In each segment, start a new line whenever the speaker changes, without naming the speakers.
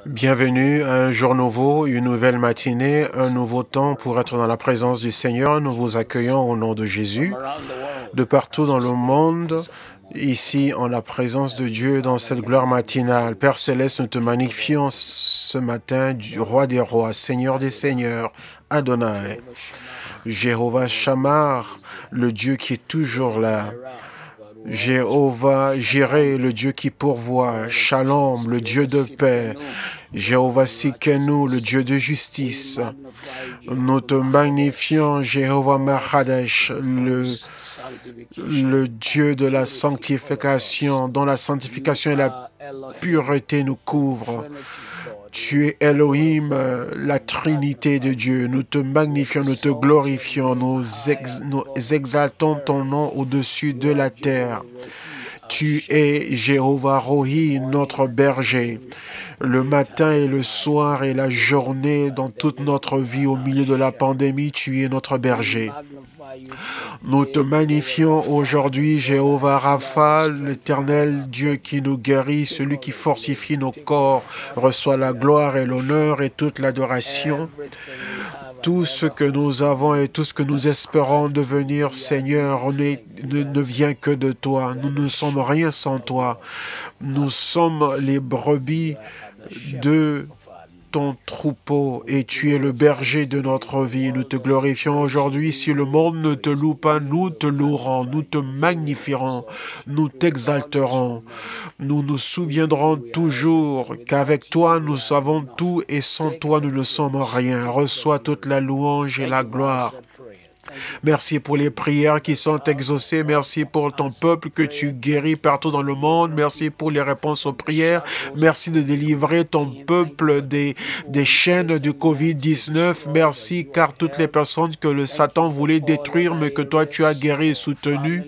Bienvenue à un jour nouveau, une nouvelle matinée, un nouveau temps pour être dans la présence du Seigneur. Nous vous accueillons au nom de Jésus, de partout dans le monde, ici en la présence de Dieu dans cette gloire matinale. Père Céleste, nous te magnifions ce matin, du Roi des Rois, Seigneur des Seigneurs, Adonai, Jéhovah Shammar, le Dieu qui est toujours là. Jéhovah Jireh, le Dieu qui pourvoit, Shalom, le Dieu de paix, Jéhovah Sikenu, le Dieu de justice. Nous te magnifions, Jéhovah Mahadesh, le Dieu de la sanctification, dont la sanctification et la pureté nous couvrent. Tu es Elohim, la Trinité de Dieu. Nous te magnifions, nous te glorifions, nous exaltons ton nom au-dessus de la terre. Tu es Jéhovah Rohi, notre berger. Le matin et le soir et la journée, dans toute notre vie, au milieu de la pandémie, tu es notre berger. Nous te magnifions aujourd'hui, Jéhovah Rapha, l'éternel Dieu qui nous guérit, celui qui fortifie nos corps, reçoit la gloire et l'honneur et toute l'adoration. Tout ce que nous avons et tout ce que nous espérons devenir, Seigneur, ne vient que de toi. Nous ne sommes rien sans toi. Nous sommes les brebis de ton troupeau et tu es le berger de notre vie. Nous te glorifions aujourd'hui. Si le monde ne te loue pas, nous te louerons, nous te magnifierons, nous t'exalterons. Nous nous souviendrons toujours qu'avec toi, nous savons tout et sans toi, nous ne sommes rien. Reçois toute la louange et la gloire. Merci pour les prières qui sont exaucées. Merci pour ton peuple que tu guéris partout dans le monde. Merci pour les réponses aux prières. Merci de délivrer ton peuple des chaînes du COVID-19. Merci car toutes les personnes que le Satan voulait détruire, mais que toi tu as guéri et soutenu.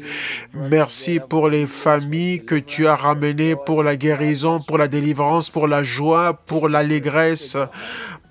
Merci pour les familles que tu as ramenées, pour la guérison, pour la délivrance, pour la joie, pour l'allégresse,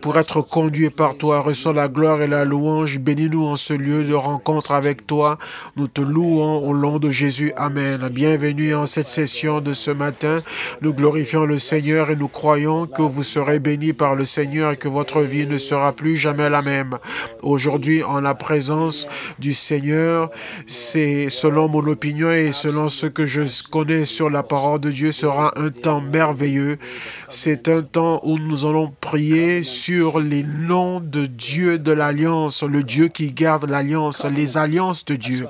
pour être conduit par toi. Reçois la gloire et la louange. Bénis-nous en ce lieu de rencontre avec toi. Nous te louons au nom de Jésus. Amen. Bienvenue en cette session de ce matin. Nous glorifions le Seigneur et nous croyons que vous serez bénis par le Seigneur et que votre vie ne sera plus jamais la même. Aujourd'hui, en la présence du Seigneur, c'est selon mon opinion et selon ce que je connais sur la parole de Dieu, sera un temps merveilleux. C'est un temps où nous allons prier sur les noms de Dieu de l'Alliance, le Dieu qui garde l'Alliance, les alliances de Dieu.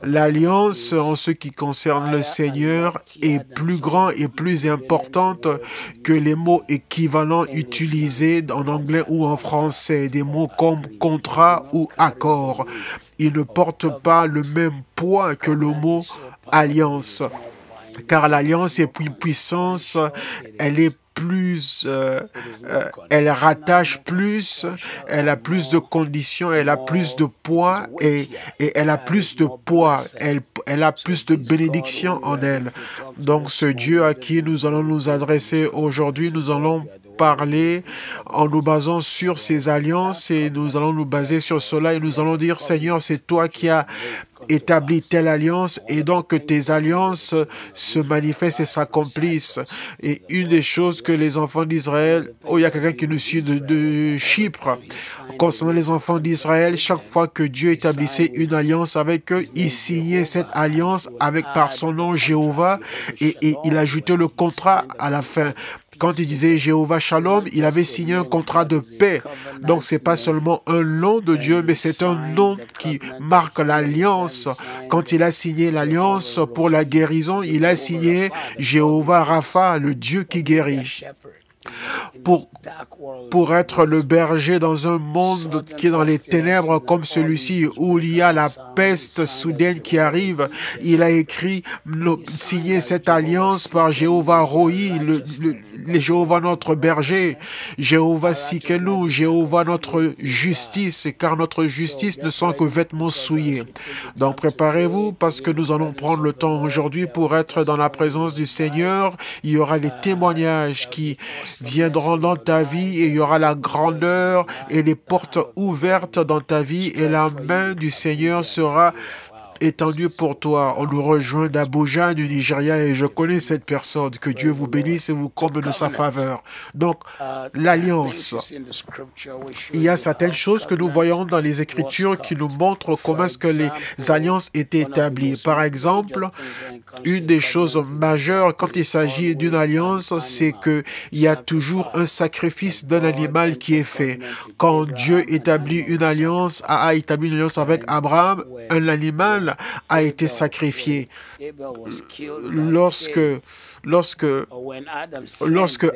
L'Alliance, en ce qui concerne le Seigneur, est plus grand et plus importante que les mots équivalents utilisés en anglais ou en français, des mots comme contrat ou accord. Ils ne portent pas le même poids que le mot alliance, car l'alliance est plus puissance, elle est plus, elle rattache plus, elle a plus de conditions, elle a plus de poids et elle a plus de poids, elle a plus de bénédictions en elle. Donc ce Dieu à qui nous allons nous adresser aujourd'hui, nous allons parler en nous basant sur ces alliances et nous allons nous baser sur cela et nous allons dire, Seigneur, c'est toi qui as établi telle alliance et donc que tes alliances se manifestent et s'accomplissent. Et une des choses que les enfants d'Israël, il y a quelqu'un qui nous suit de Chypre, concernant les enfants d'Israël, chaque fois que Dieu établissait une alliance avec eux, il signait cette alliance avec par son nom Jéhovah et il ajoutait le contrat à la fin. Quand il disait Jéhovah Shalom, il avait signé un contrat de paix. Donc, ce n'est pas seulement un nom de Dieu, mais c'est un nom qui marque l'alliance. Quand il a signé l'alliance pour la guérison, il a signé Jéhovah Rapha, le Dieu qui guérit. Pour être le berger dans un monde qui est dans les ténèbres comme celui-ci, où il y a la peste soudaine qui arrive, il a écrit, signé cette alliance par Jéhovah Rohi, le Jéhovah notre berger, Jéhovah Sikenu, Jéhovah notre justice, car notre justice ne sont que vêtements souillés. Donc préparez-vous parce que nous allons prendre le temps aujourd'hui pour être dans la présence du Seigneur. Il y aura les témoignages qui viendront dans ta vie et il y aura la grandeur et les portes ouvertes dans ta vie et la main du Seigneur sera étendue pour toi. On nous rejoint d'Abuja, du Nigeria, et je connais cette personne. Que Dieu vous bénisse et vous comble de sa faveur. Donc, l'alliance. Il y a certaines choses que nous voyons dans les Écritures qui nous montrent comment est-ce que les alliances étaient établies. Par exemple, une des choses majeures quand il s'agit d'une alliance, c'est qu'il y a toujours un sacrifice d'un animal qui est fait. Quand Dieu établit une alliance, a établi une alliance avec Abraham, un animal a été sacrifié. Lorsque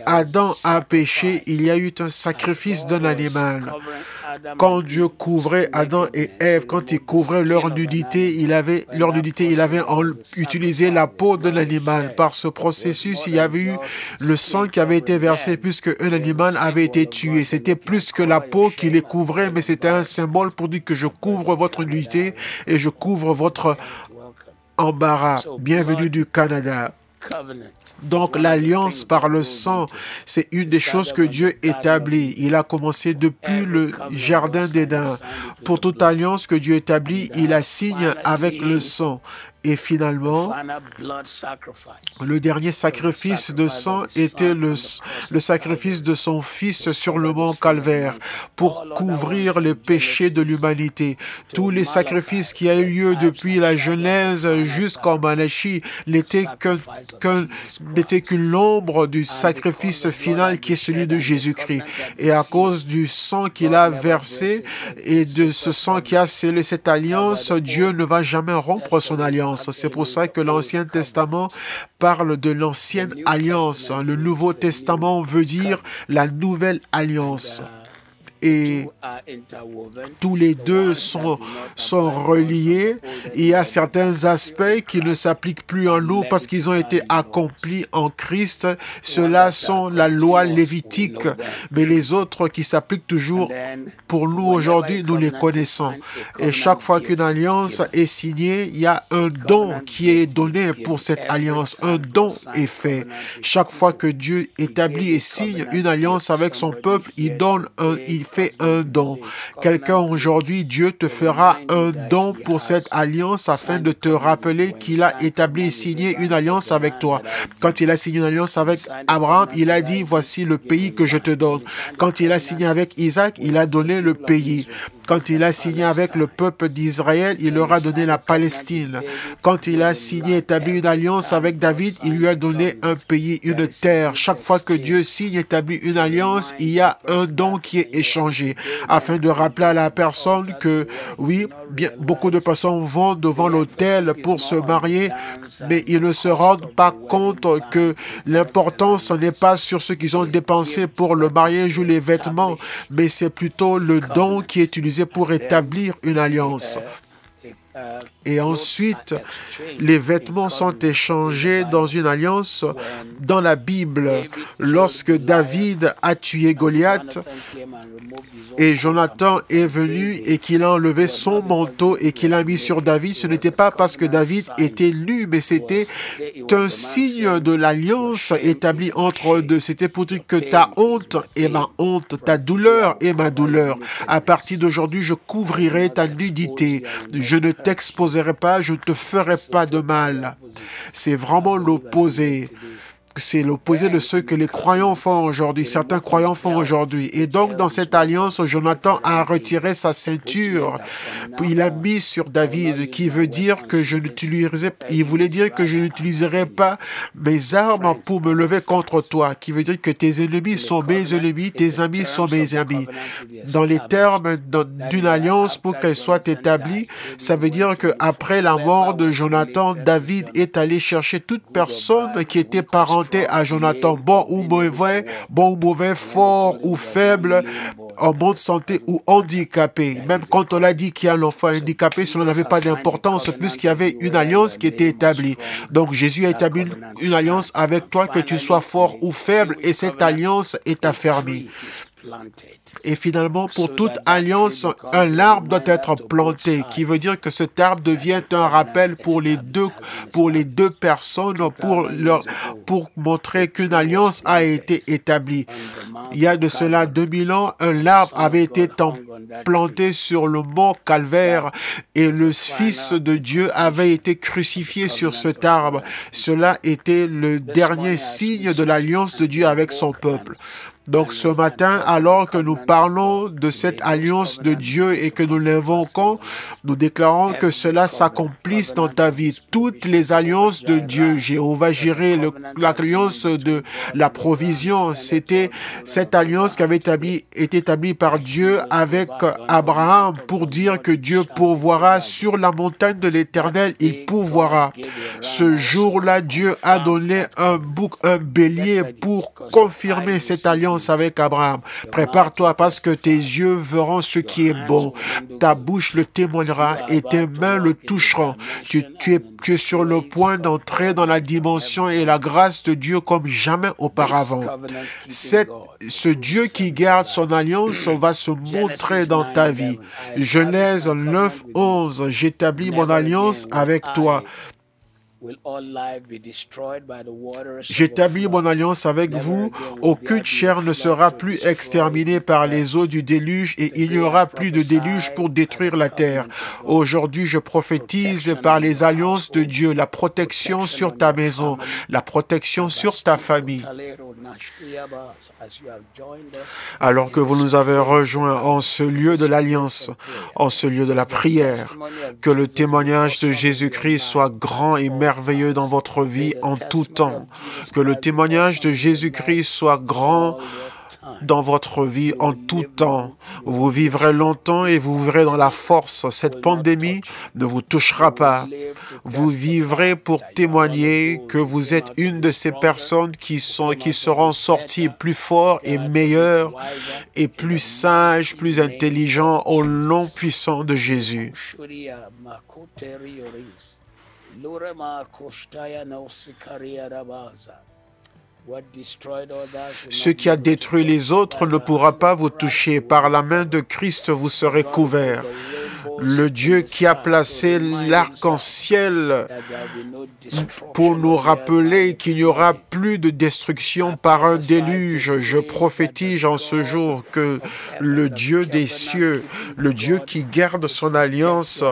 Adam a péché, il y a eu un sacrifice d'un animal. Quand Dieu couvrait Adam et Ève, quand il couvrait leur nudité, il avait utilisé la peau d'un animal. Par ce processus, il y avait eu le sang qui avait été versé puisque un animal avait été tué. C'était plus que la peau qui les couvrait, mais c'était un symbole pour dire que je couvre votre nudité et je couvre votre embarras. Bienvenue du Canada. Donc l'alliance par le sang, c'est une des choses que Dieu établit. Il a commencé depuis le jardin d'Éden. Pour toute alliance que Dieu établit, il la signe avec le sang. Et finalement, le dernier sacrifice de sang était le sacrifice de son Fils sur le mont Calvaire pour couvrir les péchés de l'humanité. Tous les sacrifices qui ont eu lieu depuis la Genèse jusqu'en Malachie n'étaient qu'une ombre du sacrifice final qui est celui de Jésus-Christ. Et à cause du sang qu'il a versé et de ce sang qui a scellé cette alliance, Dieu ne va jamais rompre son alliance. C'est pour ça que l'Ancien Testament parle de l'ancienne alliance. Le Nouveau Testament veut dire la nouvelle alliance. Et tous les deux sont reliés. Il y a certains aspects qui ne s'appliquent plus en nous parce qu'ils ont été accomplis en Christ. Ceux-là sont la loi lévitique, mais les autres qui s'appliquent toujours pour nous aujourd'hui, nous les connaissons. Et chaque fois qu'une alliance est signée, il y a un don qui est donné pour cette alliance. Un don est fait. Chaque fois que Dieu établit et signe une alliance avec son peuple, il fait un don. Quelqu'un aujourd'hui, Dieu te fera un don pour cette alliance afin de te rappeler qu'il a établi et signé une alliance avec toi. Quand il a signé une alliance avec Abraham, il a dit, voici le pays que je te donne. Quand il a signé avec Isaac, il a donné le pays. Quand il a signé avec le peuple d'Israël, il leur a donné la Palestine. Quand il a signé, établi une alliance avec David, il lui a donné un pays, une terre. Chaque fois que Dieu signe, établit une alliance, il y a un don qui est échangé, afin de rappeler à la personne que, oui, beaucoup de personnes vont devant l'autel pour se marier, mais ils ne se rendent pas compte que l'importance n'est pas sur ce qu'ils ont dépensé pour le mariage ou les vêtements, mais c'est plutôt le don qui est utilisé pour établir une alliance. Et ensuite, les vêtements sont échangés dans une alliance. Dans la Bible, lorsque David a tué Goliath et Jonathan est venu et qu'il a enlevé son manteau et qu'il a mis sur David, ce n'était pas parce que David était nu, mais c'était un signe de l'alliance établie entre eux deux. C'était pour dire que ta honte est ma honte, ta douleur est ma douleur. À partir d'aujourd'hui, je couvrirai ta nudité. Je ne t'exposerai pas, je ne te ferai pas de mal. C'est vraiment l'opposé. C'est l'opposé de ce que les croyants font aujourd'hui, certains croyants font aujourd'hui. Et donc, dans cette alliance, Jonathan a retiré sa ceinture, puis il a mis sur David, qui veut dire que il voulait dire que je n'utiliserai pas mes armes pour me lever contre toi, qui veut dire que tes ennemis sont mes ennemis, tes amis sont mes amis. Dans les termes d'une alliance, pour qu'elle soit établie, ça veut dire qu'après la mort de Jonathan, David est allé chercher toute personne qui était parenté à Jonathan, bon ou mauvais, fort ou faible, en bonne santé ou handicapé. Même quand on a dit qu'il y a un enfant handicapé, cela n'avait pas d'importance puisqu'il y avait une alliance qui était établie. Donc Jésus a établi une alliance avec toi, que tu sois fort ou faible, et cette alliance est affermie. Et finalement, pour toute alliance, un arbre doit être planté, qui veut dire que cet arbre devient un rappel pour les deux personnes, pour montrer qu'une alliance a été établie. Il y a de cela 2000 ans, un arbre avait été planté sur le mont Calvaire et le Fils de Dieu avait été crucifié sur cet arbre. Cela était le dernier signe de l'alliance de Dieu avec son peuple. Donc ce matin, alors que nous parlons de cette alliance de Dieu et que nous l'invoquons, nous déclarons que cela s'accomplisse dans ta vie. Toutes les alliances de Dieu, Jéhovah Jireh, l'alliance de la provision, c'était cette alliance qui avait été établie par Dieu avec Abraham pour dire que Dieu pourvoira sur la montagne de l'Éternel, il pourvoira. Ce jour-là, Dieu a donné un bélier pour confirmer cette alliance avec Abraham. Prépare-toi parce que tes yeux verront ce qui est bon. Ta bouche le témoignera et tes mains le toucheront. Tu es sur le point d'entrer dans la dimension et la grâce de Dieu comme jamais auparavant. Ce Dieu qui garde son alliance va se montrer dans ta vie. Genèse 9:11. J'établis mon alliance avec toi. J'établis mon alliance avec vous. Aucune chair ne sera plus exterminée par les eaux du déluge et il n'y aura plus de déluge pour détruire la terre. Aujourd'hui, je prophétise par les alliances de Dieu la protection sur ta maison, la protection sur ta famille. Alors que vous nous avez rejoints en ce lieu de l'alliance, en ce lieu de la prière, que le témoignage de Jésus-Christ soit grand et merveilleux dans votre vie en tout temps. Que le témoignage de Jésus-Christ soit grand dans votre vie en tout temps. Vous vivrez longtemps et vous vivrez dans la force. Cette pandémie ne vous touchera pas. Vous vivrez pour témoigner que vous êtes une de ces personnes qui seront sorties plus forts et meilleures et plus sages, plus intelligents au nom puissant de Jésus. Ce qui a détruit les autres ne pourra pas vous toucher. Par la main de Christ, vous serez couverts. Le Dieu qui a placé l'arc-en-ciel pour nous rappeler qu'il n'y aura plus de destruction par un déluge. Je prophétise en ce jour que le Dieu des cieux, le Dieu qui garde son alliance,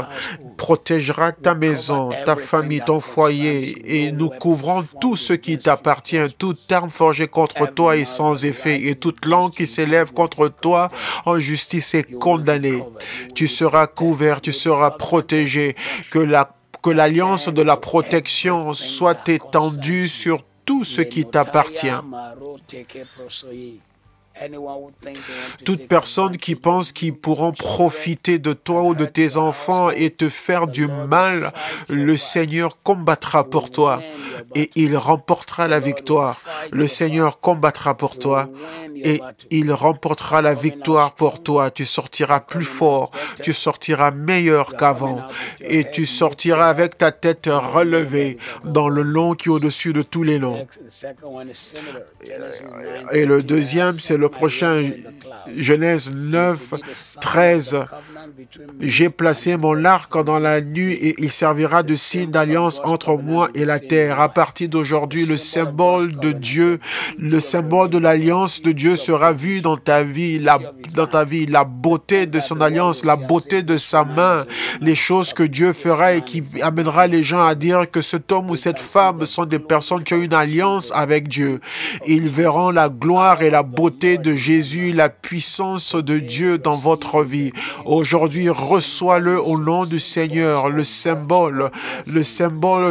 protégera ta maison, ta famille, ton foyer, et nous couvrons tout ce qui t'appartient. Toute arme forgée contre toi est sans effet, et toute langue qui s'élève contre toi en justice est condamnée. Tu seras couvert, tu seras protégé, que l'alliance de la protection soit étendue sur tout ce qui t'appartient. Toute personne qui pense qu'ils pourront profiter de toi ou de tes enfants et te faire du mal, le Seigneur combattra pour toi et il remportera la victoire. Le Seigneur combattra pour toi et il remportera la victoire pour toi. Tu sortiras plus fort, tu sortiras meilleur qu'avant et tu sortiras avec ta tête relevée dans le long qui est au-dessus de tous les longs. Et le deuxième, c'est le prochain, Genèse 9:13. J'ai placé mon arc dans la nuit et il servira de signe d'alliance entre moi et la terre. À partir d'aujourd'hui, le symbole de Dieu, le symbole de l'alliance de Dieu sera vu dans ta vie, la beauté de son alliance, la beauté de sa main, les choses que Dieu fera et qui amènera les gens à dire que cet homme ou cette femme sont des personnes qui ont une alliance avec Dieu. Ils verront la gloire et la beauté de Jésus, la puissance de Dieu dans votre vie. Aujourd'hui, reçois-le au nom du Seigneur, le symbole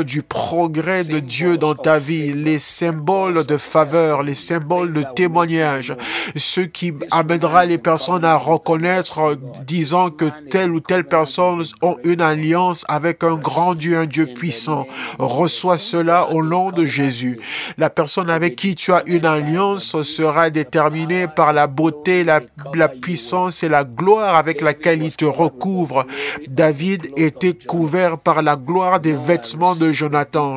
du progrès de Dieu dans ta vie, les symboles de faveur, les symboles de témoignage, ce qui amènera les personnes à reconnaître, disant que telle ou telle personne ont une alliance avec un grand Dieu, un Dieu puissant. Reçois cela au nom de Jésus. La personne avec qui tu as une alliance sera déterminée par la beauté, l'autorité, la puissance et la gloire avec laquelle il te recouvre. David était couvert par la gloire des vêtements de Jonathan.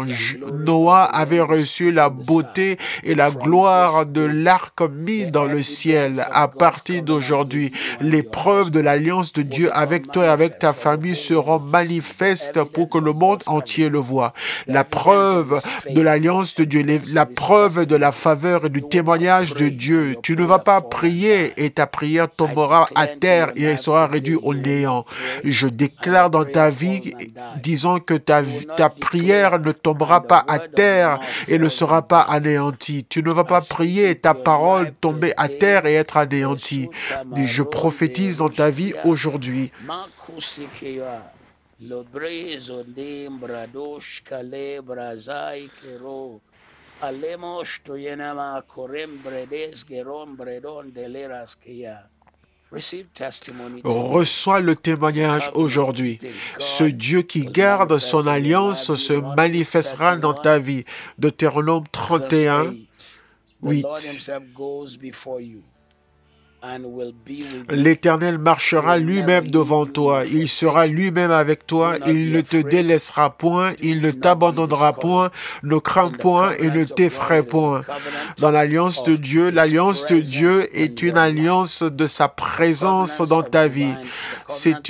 Noah avait reçu la beauté et la gloire de l'arc mis dans le ciel. À partir d'aujourd'hui, les preuves de l'alliance de Dieu avec toi et avec ta famille seront manifestes pour que le monde entier le voit. La preuve de l'alliance de Dieu, la preuve de la faveur et du témoignage de Dieu. Tu ne vas pas prier et ta prière tombera à terre et elle sera réduite au néant. Je déclare dans ta vie, disons que ta prière ne tombera pas à terre et ne sera pas anéantie. Tu ne vas pas prier et ta parole tomber à terre et être anéantie. Je prophétise dans ta vie aujourd'hui. Reçois le témoignage aujourd'hui. Ce Dieu qui garde son alliance se manifestera dans ta vie. Deutéronome 31, 8. L'Éternel marchera lui-même devant toi. Il sera lui-même avec toi. Il ne te délaissera point. Il ne t'abandonnera point. Ne crains point et ne t'effraie point. Dans l'alliance de Dieu est une alliance de sa présence dans ta vie. C'est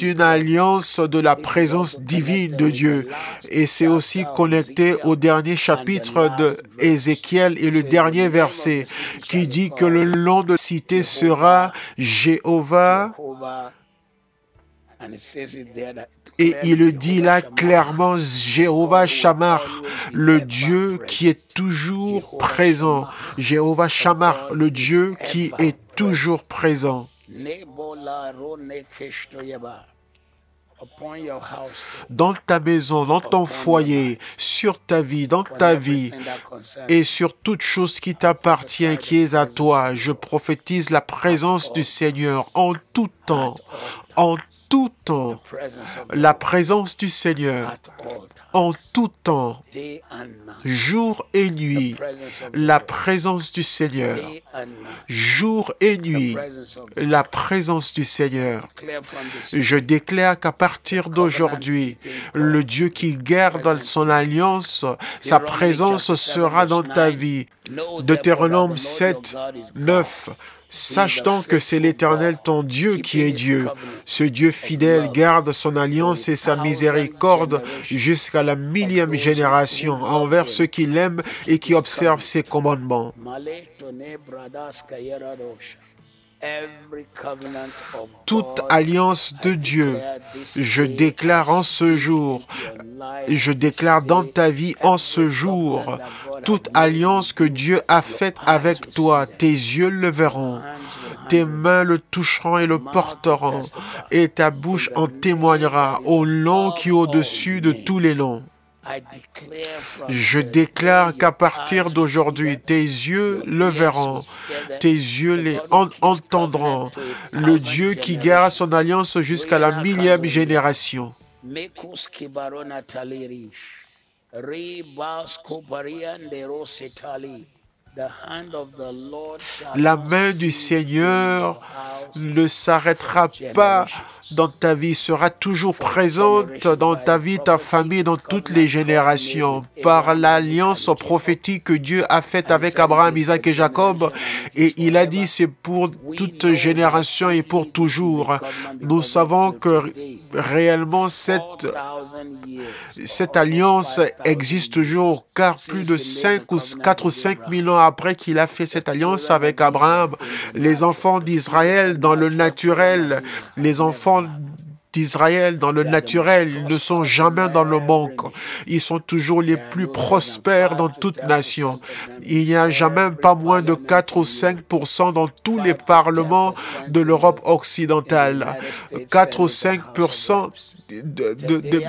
une alliance de la présence divine de Dieu. Et c'est aussi connecté au dernier chapitre de Ézéchiel et le dernier verset qui dit que le nom de la cité sera Jéhovah. Et il le dit là clairement, Jéhovah Shammah, le Dieu qui est toujours présent. Jéhovah Shammah, le Dieu qui est toujours présent. Dans ta maison, dans ton foyer, sur ta vie, dans ta vie, et sur toute chose qui t'appartient, qui est à toi, je prophétise la présence du Seigneur en tout temps, en tout temps, la présence du Seigneur en tout temps, jour et nuit, la présence du Seigneur, jour et nuit, la présence du Seigneur. Je déclare qu'à partir d'aujourd'hui, le Dieu qui garde son alliance, sa présence sera dans ta vie. Deutéronome 7, 9. Sache donc que c'est l'Éternel ton Dieu qui est Dieu. Ce Dieu fidèle garde son alliance et sa miséricorde jusqu'à la 1000e génération envers ceux qui l'aiment et qui observent ses commandements. Toute alliance de Dieu, je déclare en ce jour, je déclare dans ta vie en ce jour, toute alliance que Dieu a faite avec toi, tes yeux le verront, tes mains le toucheront et le porteront, et ta bouche en témoignera au nom qui est au-dessus de tous les noms. Je déclare qu'à partir d'aujourd'hui, tes yeux le verront, tes yeux les entendront, le Dieu qui garde son alliance jusqu'à la 1000e génération. La main du Seigneur ne s'arrêtera pas dans ta vie, sera toujours présente dans ta vie, ta famille, dans toutes les générations, par l'alliance prophétique que Dieu a faite avec Abraham, Isaac et Jacob. Et il a dit, c'est pour toute génération et pour toujours. Nous savons que réellement cette alliance existe toujours, car plus de 4 ou 5 000 ans après qu'il a fait cette alliance avec Abraham, les enfants d'Israël dans le naturel, les enfants d'Israël dans le naturel, ils ne sont jamais dans le manque. Ils sont toujours les plus prospères dans toute nation. Il n'y a jamais pas moins de 4 ou 5% dans tous les parlements de l'Europe occidentale. 4 ou 5%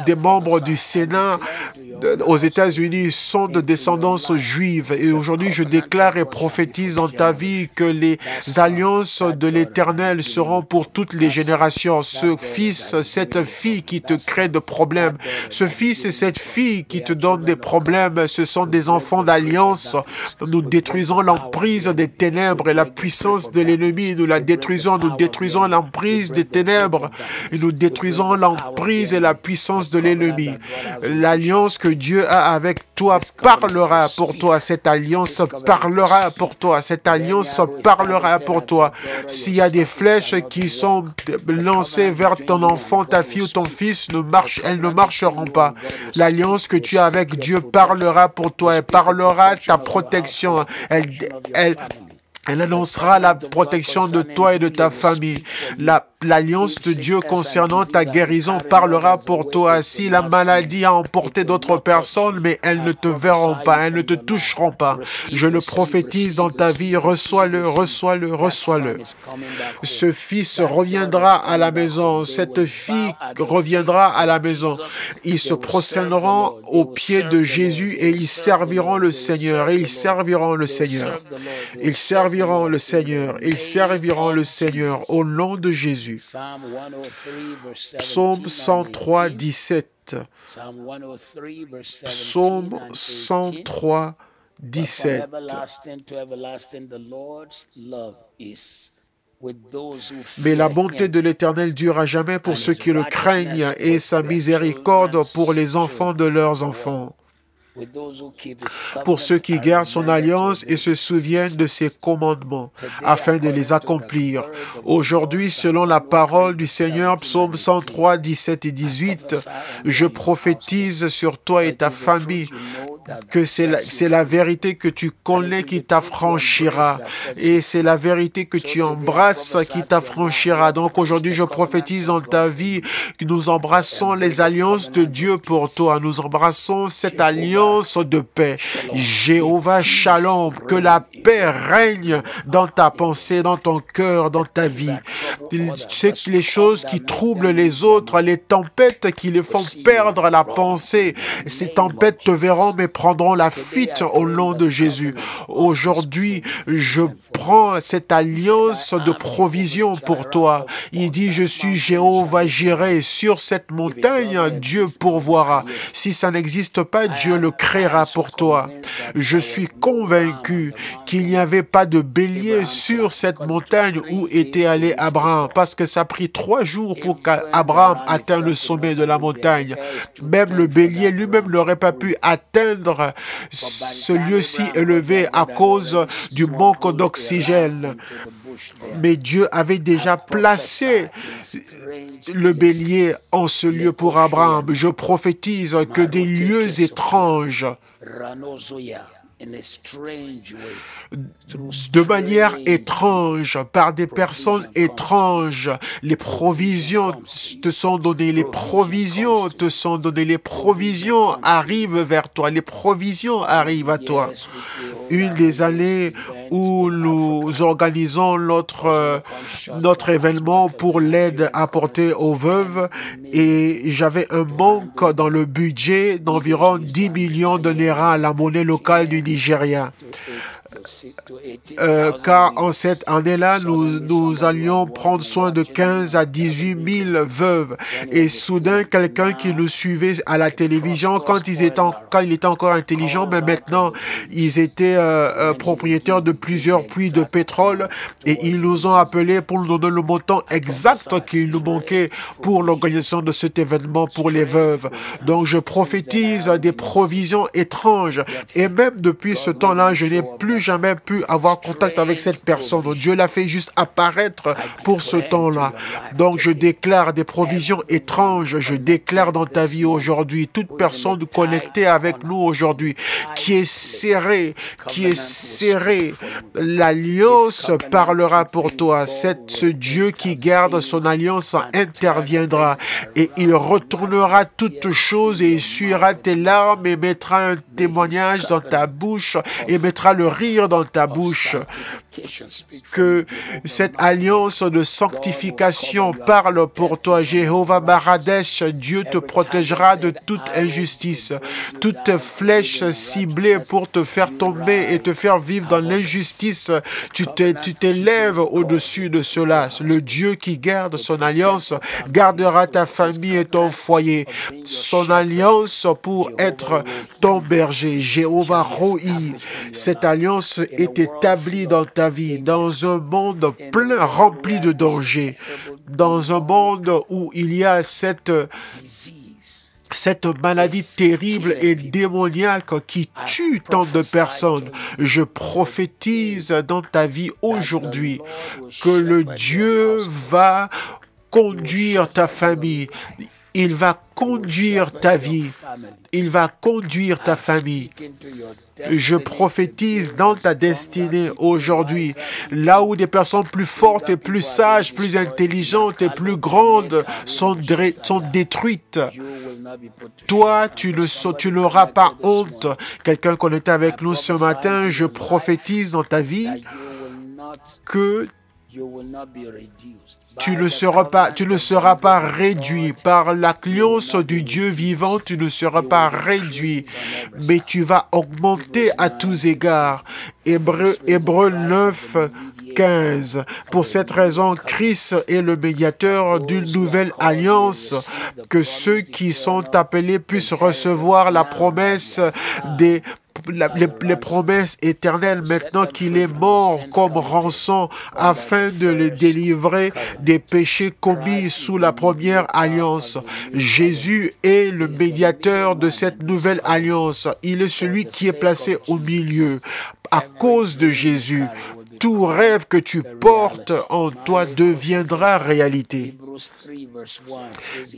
des membres du Sénat aux États-Unis sont de descendance juive. Et aujourd'hui, je déclare et prophétise dans ta vie que les alliances de l'Éternel seront pour toutes les générations. Ce fils, cette fille qui te crée de problèmes, ce fils et cette fille qui te donnent des problèmes, ce sont des enfants d'alliance. Nous détruisons l'emprise des ténèbres et la puissance de l'ennemi. Nous la détruisons, nous détruisons l'emprise des ténèbres et nous détruisons l'emprise et la puissance de l'ennemi. L'alliance que Dieu a avec toi parlera pour toi. Cette alliance parlera pour toi. Cette alliance parlera pour toi. S'il y a des flèches qui sont lancées vers ton enfant, ta fille ou ton fils, elles ne marcheront pas. L'alliance que tu as avec Dieu parlera pour toi. Elle parlera ta protection. Elle annoncera la protection de toi et de ta famille. L'alliance de Dieu concernant ta guérison parlera pour toi. Si la maladie a emporté d'autres personnes, mais elles ne te verront pas, elles ne te toucheront pas. Je le prophétise dans ta vie, reçois-le, reçois-le, reçois-le. Ce fils reviendra à la maison, cette fille reviendra à la maison. Ils se prosterneront aux pieds de Jésus et ils serviront le Seigneur, et ils serviront le Seigneur. Ils serviront le Seigneur, ils serviront le Seigneur au nom de Jésus. Psaume 103, 17. Psaume 103, 17. Mais la bonté de l'Éternel dure à jamais pour ceux qui le craignent et sa miséricorde pour les enfants de leurs enfants. Pour ceux qui gardent son alliance et se souviennent de ses commandements, afin de les accomplir. Aujourd'hui, selon la parole du Seigneur, Psaume 103, 17 et 18, je prophétise sur toi et ta famille que c'est la vérité que tu connais qui t'affranchira. Et c'est la vérité que tu embrasses qui t'affranchira. Donc aujourd'hui, je prophétise dans ta vie que nous embrassons les alliances de Dieu pour toi. Nous embrassons cette alliance de paix. Jéhovah Shalom, que la paix règne dans ta pensée, dans ton cœur, dans ta vie. C'est les choses qui troublent les autres, les tempêtes qui les font perdre la pensée. Ces tempêtes te verront mais prendront la fuite au nom de Jésus. Aujourd'hui, je prends cette alliance de provision pour toi. Il dit, je suis Jéhovah Jireh. Sur cette montagne, Dieu pourvoira. Si ça n'existe pas, Dieu le créera pour toi. Je suis convaincu qu'il n'y avait pas de bélier sur cette montagne où était allé Abraham, parce que ça a pris 3 jours pour qu'Abraham atteigne le sommet de la montagne. Même le bélier lui-même n'aurait pas pu atteindre ce lieu si élevé à cause du manque d'oxygène. Mais Dieu avait déjà placé le bélier en ce lieu pour Abraham. Je prophétise que des lieux étranges, de manière étrange, par des personnes étranges, les provisions te sont données, les provisions te sont données, les provisions arrivent vers toi, les provisions arrivent à toi. Une des années où nous organisons notre événement pour l'aide apportée aux veuves, et j'avais un manque dans le budget d'environ 10 millions de naira, la monnaie locale du Nigeria. Car en cette année-là, nous allions prendre soin de 15 à 18 000 veuves. Et soudain, quelqu'un qui nous suivait à la télévision, quand il était encore intelligent, mais maintenant, ils étaient propriétaires de plusieurs puits de pétrole, et ils nous ont appelés pour nous donner le montant exact qu'il nous manquait pour l'organisation de cet événement pour les veuves. Donc, je prophétise des provisions étranges. Et même depuis ce temps-là, je n'ai plus jamais pu avoir contact avec cette personne. Dieu l'a fait juste apparaître pour ce temps-là. Donc, je déclare des provisions étranges. Je déclare dans ta vie aujourd'hui, toute personne connectée avec nous aujourd'hui, qui est serrée, l'alliance parlera pour toi. Ce Dieu qui garde son alliance interviendra et il retournera toutes choses et essuiera tes larmes et mettra un témoignage dans ta bouche et mettra le rire dans ta bouche. Que cette alliance de sanctification parle pour toi. Jéhovah Baradesh, Dieu te protégera de toute injustice. Toute flèche ciblée pour te faire tomber et te faire vivre dans l'injustice, tu t'élèves au-dessus de cela. Le Dieu qui garde son alliance gardera ta famille et ton foyer. Son alliance pour être ton berger. Jéhovah Roi, cette alliance est établie dans ta vie, dans un monde plein, rempli de dangers, dans un monde où il y a cette maladie terrible et démoniaque qui tue tant de personnes. Je prophétise dans ta vie aujourd'hui que le Dieu va conduire ta famille. Il va conduire ta vie. Il va conduire ta famille. Je prophétise dans ta destinée aujourd'hui, là où des personnes plus fortes et plus sages, plus intelligentes et plus grandes sont détruites. Toi, tu n'auras pas honte. Pas qu'on était avec nous ce matin, je prophétise dans ta vie que tu ne seras pas réduit par l'alliance du Dieu vivant, tu ne seras pas réduit, mais tu vas augmenter à tous égards. Hébreux 9, 15. Pour cette raison, Christ est le médiateur d'une nouvelle alliance, que ceux qui sont appelés puissent recevoir la promesse les promesses éternelles maintenant qu'il est mort comme rançon afin de les délivrer des péchés commis sous la première alliance. Jésus est le médiateur de cette nouvelle alliance. Il est celui qui est placé au milieu. À cause de Jésus, tout rêve que tu portes en toi deviendra réalité.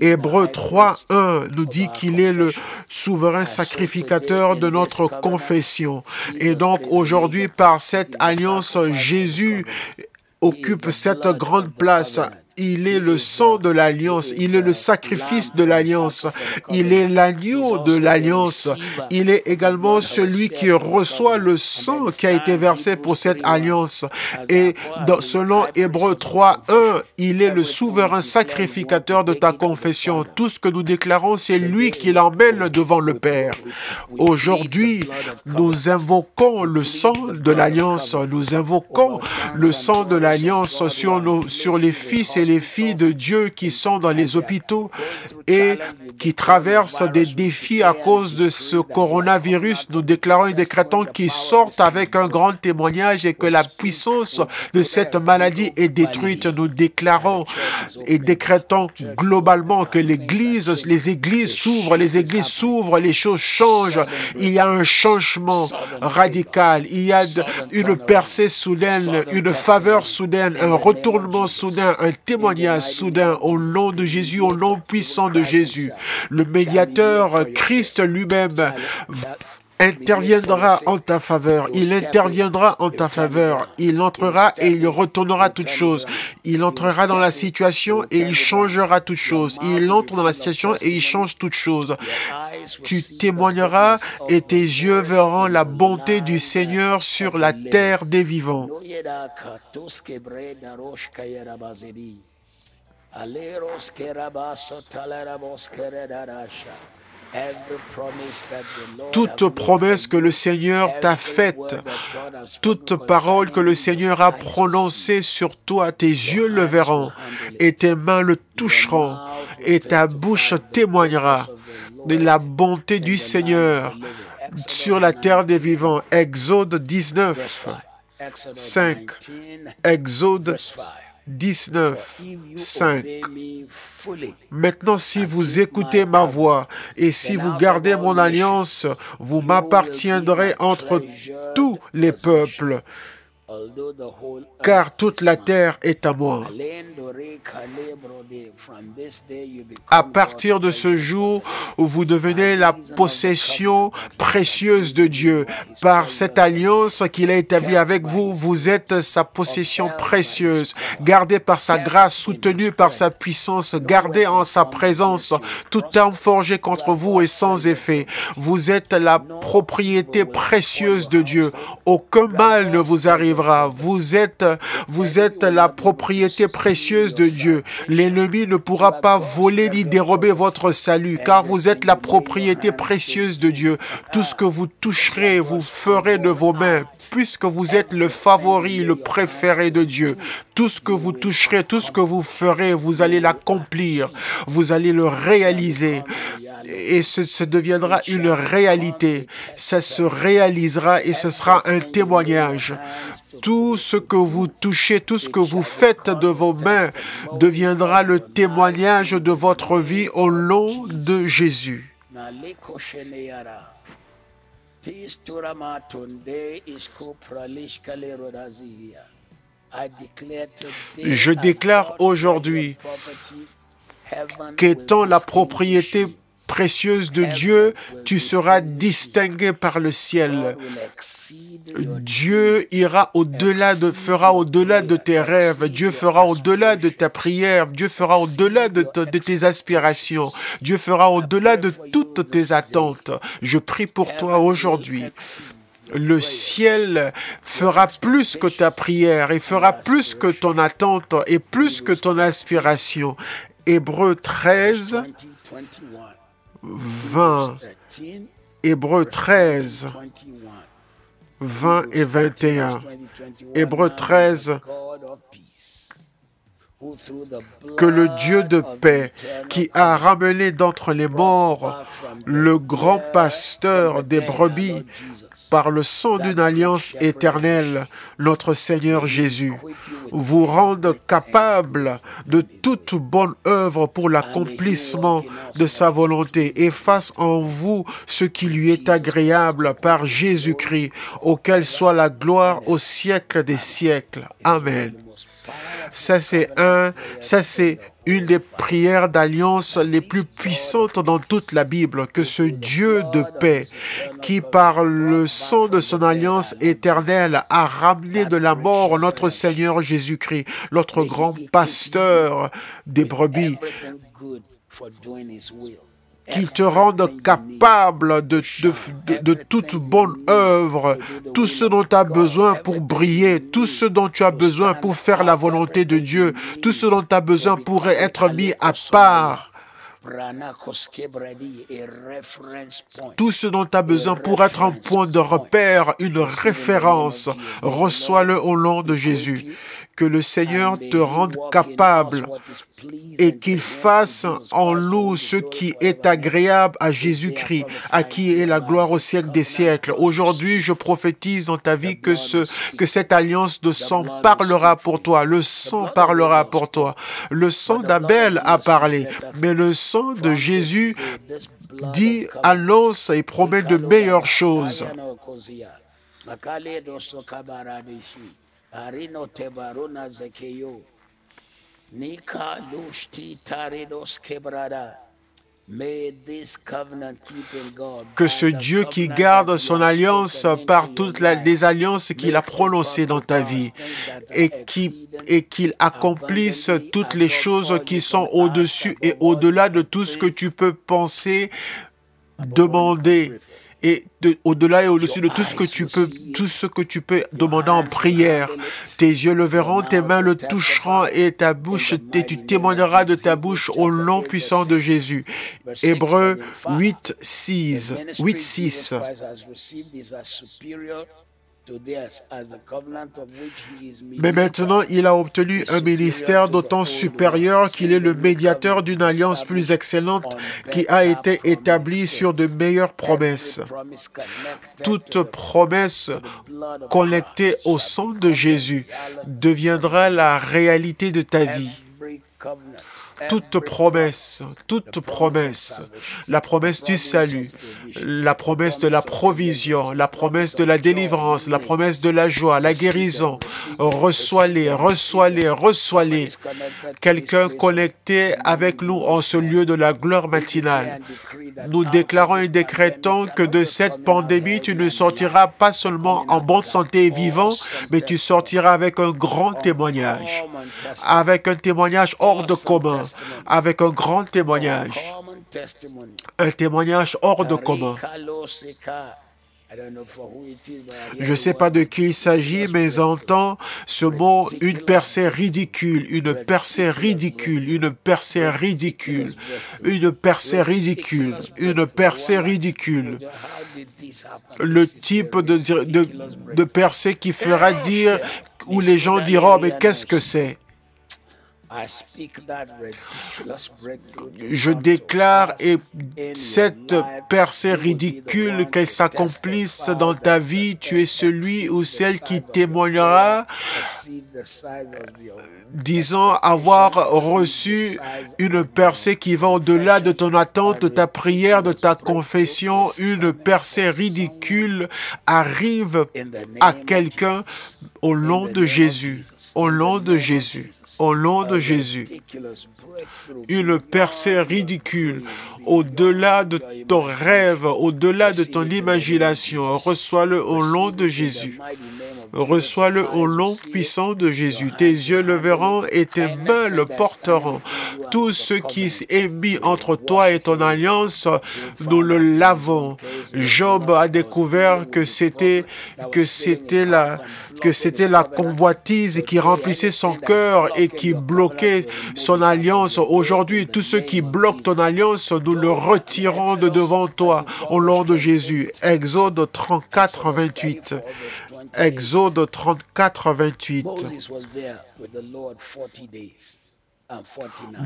Hébreux 3, 1 nous dit qu'il est le souverain sacrificateur de notre confession. Et donc aujourd'hui, par cette alliance, Jésus occupe cette grande place. Il est le sang de l'alliance, il est le sacrifice de l'alliance, il est l'agneau de l'alliance, il est également celui qui reçoit le sang qui a été versé pour cette alliance. Et selon Hébreux 3, 1, il est le souverain sacrificateur de ta confession. Tout ce que nous déclarons, c'est lui qui l'emmène devant le Père. Aujourd'hui, nous invoquons le sang de l'alliance, nous invoquons le sang de l'alliance sur les fils et les filles de Dieu qui sont dans les hôpitaux et qui traversent des défis à cause de ce coronavirus. Nous déclarons et décrétons qu'ils sortent avec un grand témoignage et que la puissance de cette maladie est détruite. Nous déclarons et décrétons globalement que les églises s'ouvrent, les choses changent. Il y a un changement radical, il y a une percée soudaine, une faveur soudaine, un retournement soudain, un témoignage soudain au nom de Jésus, au nom puissant de Jésus. Le médiateur, Christ lui-même, interviendra en ta faveur. Il interviendra en ta faveur. Il entrera et il retournera toutes choses. Il entrera dans la situation et il changera toutes choses. Il entre dans la situation et il change toutes choses. Tu témoigneras et tes yeux verront la bonté du Seigneur sur la terre des vivants. Toute promesse que le Seigneur t'a faite, toute parole que le Seigneur a prononcée sur toi, tes yeux le verront et tes mains le toucheront et ta bouche témoignera de la bonté du Seigneur sur la terre des vivants. Exode 19, 5. Exode 19, 5. Maintenant, si vous écoutez ma voix et si vous gardez mon alliance, vous m'appartiendrez entre tous les peuples, car toute la terre est à moi. À partir de ce jour où vous devenez la possession précieuse de Dieu, par cette alliance qu'il a établie avec vous, vous êtes sa possession précieuse, gardée par sa grâce, soutenue par sa puissance, gardée en sa présence. Toute arme forgée contre vous est sans effet. Vous êtes la propriété précieuse de Dieu. Aucun mal ne vous arrivera. t'enlèvera. Vous êtes la propriété précieuse de Dieu. L'ennemi ne pourra pas voler ni dérober votre salut, car vous êtes la propriété précieuse de Dieu. Tout ce que vous toucherez, vous ferez de vos mains, puisque vous êtes le favori, le préféré de Dieu. Tout ce que vous toucherez, tout ce que vous ferez, vous allez l'accomplir, vous allez le réaliser. Et ce deviendra une réalité. Ça se réalisera et ce sera un témoignage. Tout ce que vous touchez, tout ce que vous faites de vos mains deviendra le témoignage de votre vie au nom de Jésus. Je déclare aujourd'hui qu'étant la propriété précieuse de Dieu, tu seras distingué par le ciel. Dieu ira au-delà fera au-delà de tes rêves. Dieu fera au-delà de ta prière. Dieu fera au-delà de tes aspirations. Dieu fera au-delà de toutes tes attentes. Je prie pour toi aujourd'hui. Le ciel fera plus que ta prière et fera plus que ton attente et plus que ton aspiration. Hébreux 13, 20. Hébreux 13, 20 et 21. Hébreux 13. Que le Dieu de paix, qui a ramené d'entre les morts le grand pasteur des brebis par le sang d'une alliance éternelle, notre Seigneur Jésus, vous rende capable de toute bonne œuvre pour l'accomplissement de sa volonté et fasse en vous ce qui lui est agréable par Jésus-Christ, auquel soit la gloire au siècle des siècles. Amen. Ça, c'est une des prières d'alliance les plus puissantes dans toute la Bible, que ce Dieu de paix, qui par le sang de son alliance éternelle a ramené de la mort notre Seigneur Jésus-Christ, notre grand pasteur des brebis, qu'il te rende capable de toute bonne œuvre, tout ce dont tu as besoin pour briller, tout ce dont tu as besoin pour faire la volonté de Dieu, tout ce dont tu as besoin pour être mis à part. Tout ce dont tu as besoin pour être un point de repère, une référence, reçois-le au nom de Jésus. Que le Seigneur te rende capable et qu'il fasse en nous ce qui est agréable à Jésus-Christ, à qui est la gloire au siècle des siècles. Aujourd'hui, je prophétise dans ta vie que cette alliance de sang parlera pour toi. Le sang parlera pour toi. Le sang d'Abel a parlé, mais le sang de Jésus dit, annonce et promet de meilleures choses. Que ce Dieu qui garde son alliance par toutes les alliances qu'il a prononcées dans ta vie et qu'il accomplisse toutes les choses qui sont au-dessus et au-delà de tout ce que tu peux penser, demander. Et au-delà et au-dessus de tout ce que tu peux demander en prière. Tes yeux le verront, tes mains le toucheront et ta bouche, et tu témoigneras de ta bouche au nom puissant de Jésus. Hébreux 8, 6. Mais maintenant, il a obtenu un ministère d'autant supérieur qu'il est le médiateur d'une alliance plus excellente qui a été établie sur de meilleures promesses. Toute promesse connectée au sang de Jésus deviendra la réalité de ta vie. Toute promesse, la promesse du salut, la promesse de la provision, la promesse de la délivrance, la promesse de la joie, la guérison, reçois-les. Quelqu'un connecté avec nous en ce lieu de la gloire matinale. Nous déclarons et décrétons que de cette pandémie, tu ne sortiras pas seulement en bonne santé et vivant, mais tu sortiras avec un grand témoignage, avec un témoignage hors de commun, avec un grand témoignage, un témoignage hors de commun. Je ne sais pas de qui il s'agit, mais j'entends ce mot, une percée ridicule, une percée ridicule, une percée ridicule, une percée ridicule, une percée ridicule. Le type de percée qui fera dire, où les gens diront, mais qu'est-ce que c'est? Je déclare cette percée ridicule, qu'elle s'accomplisse dans ta vie. Tu es celui ou celle qui témoignera, disant avoir reçu une percée qui va au-delà de ton attente, de ta prière, de ta confession. Une percée ridicule arrive à quelqu'un au nom de Jésus, au nom de Jésus. Au nom de Jésus, une percée ridicule, au-delà de ton rêve, au-delà de ton imagination, reçois-le au nom de Jésus. Reçois-le au nom puissant de Jésus. Tes yeux le verront et tes mains le porteront. Tout ce qui est mis entre toi et ton alliance, nous le lavons. Job a découvert que c'était la convoitise qui remplissait son cœur et qui bloquait son alliance. Aujourd'hui, tous ceux qui bloquent ton alliance, nous le retirons de devant toi au nom de Jésus. Exode 34, 28. Exode 34, 28.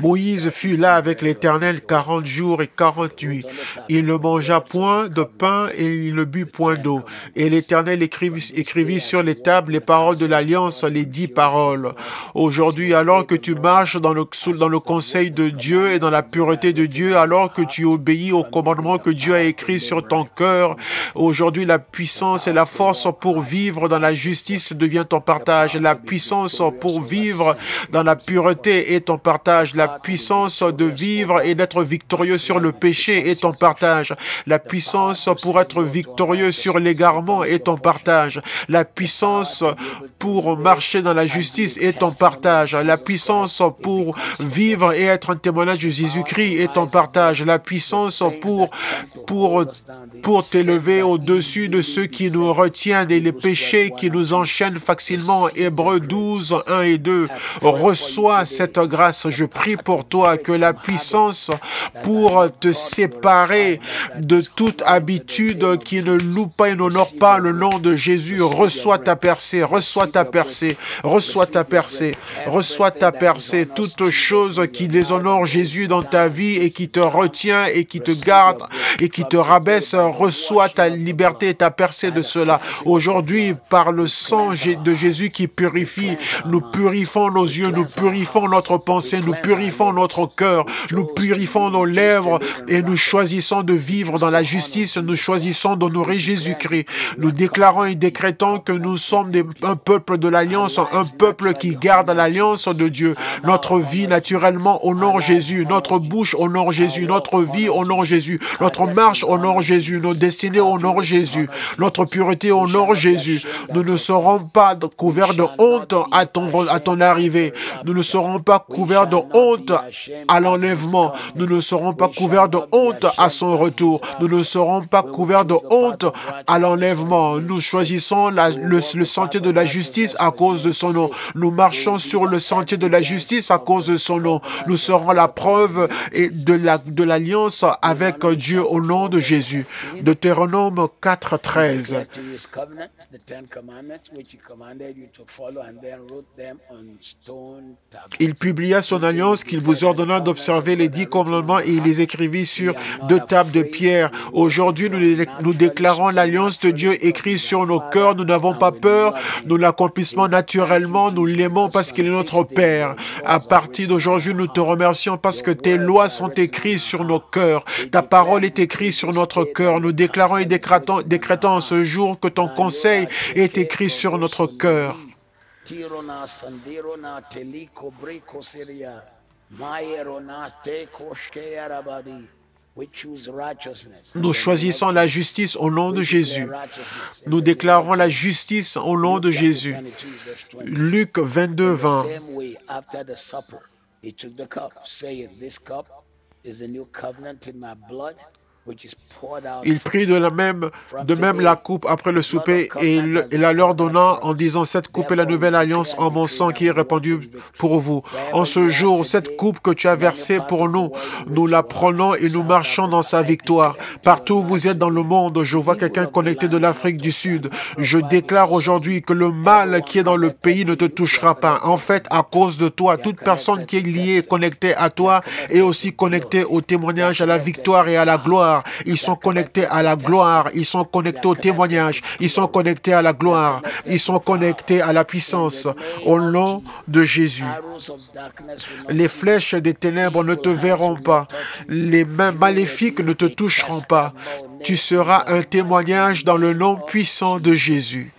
Moïse fut là avec l'Éternel 40 jours et 40 nuits. Il ne mangea point de pain et il ne but point d'eau. Et l'Éternel écrivit sur les tables les paroles de l'Alliance, les 10 paroles. Aujourd'hui, alors que tu marches dans le conseil de Dieu et dans la pureté de Dieu, alors que tu obéis aux commandements que Dieu a écrits sur ton cœur, aujourd'hui, la puissance et la force pour vivre dans la justice devient ton partage. La puissance pour vivre dans la pureté est ton partage. La puissance de vivre et d'être victorieux sur le péché est ton partage. La puissance pour être victorieux sur l'égarement est ton partage. La puissance pour marcher dans la justice est ton partage. La puissance pour vivre et être un témoignage de Jésus-Christ est ton partage. La puissance pour t'élever au-dessus de ceux qui nous retiennent et les péchés qui nous enchaînent facilement. Hébreux 12, 1 et 2. Reçois cette grâce. Je prie pour toi que la puissance pour te séparer de toute habitude qui ne loue pas et n'honore pas le nom de Jésus. Reçois ta percée, reçois ta percée, reçois ta percée, reçois ta percée. Toute chose qui déshonore Jésus dans ta vie et qui te retient et qui te garde et qui te rabaisse, reçois ta liberté et ta percée de cela. Aujourd'hui, par le sang de Jésus qui purifie, nous purifions nos yeux, nous purifions notre pensée, nous purifions notre cœur, nous purifions nos lèvres et nous choisissons de vivre dans la justice, nous choisissons d'honorer Jésus-Christ. Nous déclarons et décrétons que nous sommes un peuple de l'Alliance, un peuple qui garde l'Alliance de Dieu. Notre vie naturellement honore Jésus, notre bouche honore Jésus, notre vie honore Jésus, notre marche honore Jésus, nos destinées honorent Jésus, notre pureté honore Jésus. Nous ne serons pas couverts de honte à ton arrivée. Nous ne serons pas couverts de honte à l'enlèvement. Nous ne serons pas couverts de honte à son retour. Nous ne serons pas couverts de honte à l'enlèvement. Nous choisissons le sentier de la justice à cause de son nom. Nous marchons sur le sentier de la justice à cause de son nom. Nous serons la preuve de l'alliance avec Dieu au nom de Jésus. Deutéronome 4, 13. Il publia son alliance qu'il vous ordonna d'observer les 10 commandements et il les écrivit sur 2 tables de pierre. Aujourd'hui, nous déclarons l'alliance de Dieu écrite sur nos cœurs. Nous n'avons pas peur. Nous l'accomplissons naturellement. Nous l'aimons parce qu'il est notre Père. À partir d'aujourd'hui, nous te remercions parce que tes lois sont écrites sur nos cœurs. Ta parole est écrite sur notre cœur. Nous déclarons et décrétons en ce jour que ton conseil est écrit sur notre cœur. Nous choisissons la justice au nom de Jésus. Nous déclarons la justice au nom de Jésus. Luc 22, 20. Il prit de même la coupe après le souper et la leur donna en disant, cette coupe est la nouvelle alliance en mon sang qui est répandue pour vous. En ce jour, cette coupe que tu as versée pour nous, nous la prenons et nous marchons dans sa victoire. Partout où vous êtes dans le monde, je vois quelqu'un connecté de l'Afrique du Sud. Je déclare aujourd'hui que le mal qui est dans le pays ne te touchera pas. En fait, à cause de toi, toute personne qui est liée, connectée à toi, est aussi connectée au témoignage, à la victoire et à la gloire. Ils sont connectés à la gloire, ils sont connectés au témoignage, ils sont connectés à la gloire, ils sont connectés à la puissance. Au nom de Jésus, les flèches des ténèbres ne te verront pas, les mains maléfiques ne te toucheront pas. Tu seras un témoignage dans le nom puissant de Jésus.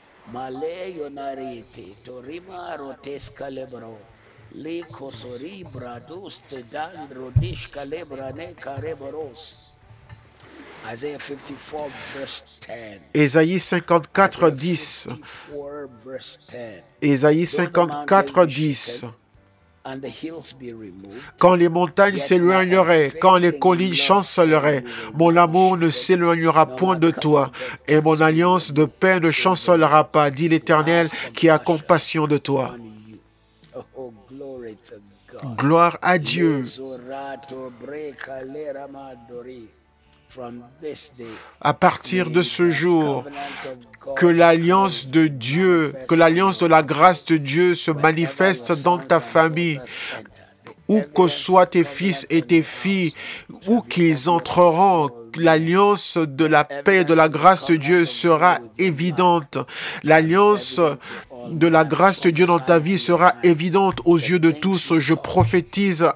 Ésaïe 54, 10. Ésaïe 54, 10. Quand les montagnes s'éloigneraient, quand les collines chanceleraient, mon amour ne s'éloignera point de toi, et mon alliance de paix ne chancelera pas, dit l'Éternel qui a compassion de toi. Gloire à Dieu. À partir de ce jour, que l'alliance de Dieu, que l'alliance de la grâce de Dieu se manifeste dans ta famille, où que soient tes fils et tes filles, où qu'ils entreront, l'alliance de la paix et de la grâce de Dieu sera évidente. L'alliance de la grâce de Dieu dans ta vie sera évidente aux yeux de tous. Je prophétise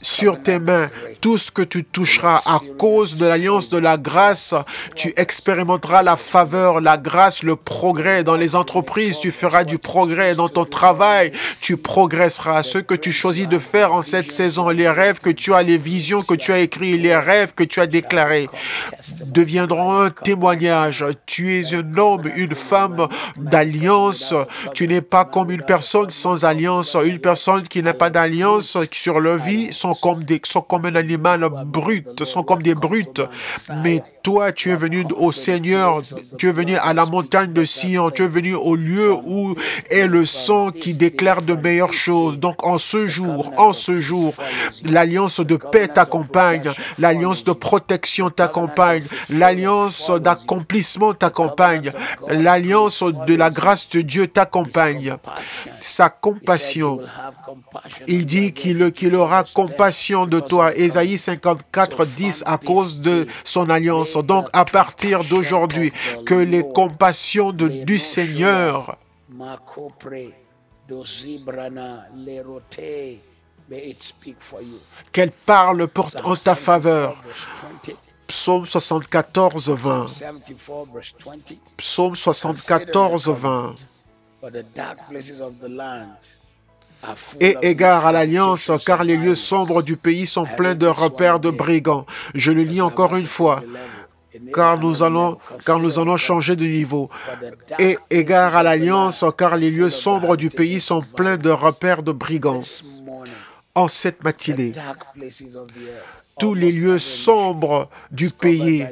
sur tes mains. Tout ce que tu toucheras à cause de l'alliance de la grâce, tu expérimenteras la faveur, la grâce, le progrès dans les entreprises. Tu feras du progrès dans ton travail. Tu progresseras. Ce que tu choisis de faire en cette saison, les rêves que tu as, les visions que tu as écrites, les rêves que tu as déclarés deviendront un témoignage. Tu es un homme, une femme d'alliance. Tu n'es pas comme une personne sans alliance. Une personne qui n'a pas d'alliance sur leur vie sont comme un animal brut, sont comme des brutes. Mais toi, tu es venu au Seigneur, tu es venu à la montagne de Sion, tu es venu au lieu où est le sang qui déclare de meilleures choses. Donc en ce jour, l'alliance de paix t'accompagne, l'alliance de protection t'accompagne, l'alliance d'accomplissement t'accompagne, l'alliance de la grâce de Dieu t'accompagne. Sa compassion, il dit qu'il aura compassion de toi. Ésaïe 54, 10, à cause de son alliance. Donc, à partir d'aujourd'hui, que les compassions du Seigneur qu'elle parle en ta faveur. Psaume 74, 20. Psaume 74, 20. Et égard à l'alliance, car les lieux sombres du pays sont pleins de repères de brigands. Je le lis encore une fois, car nous allons changer de niveau. Et égard à l'alliance, car les lieux sombres du pays sont pleins de repères de brigands. En cette matinée, tous les lieux sombres du pays,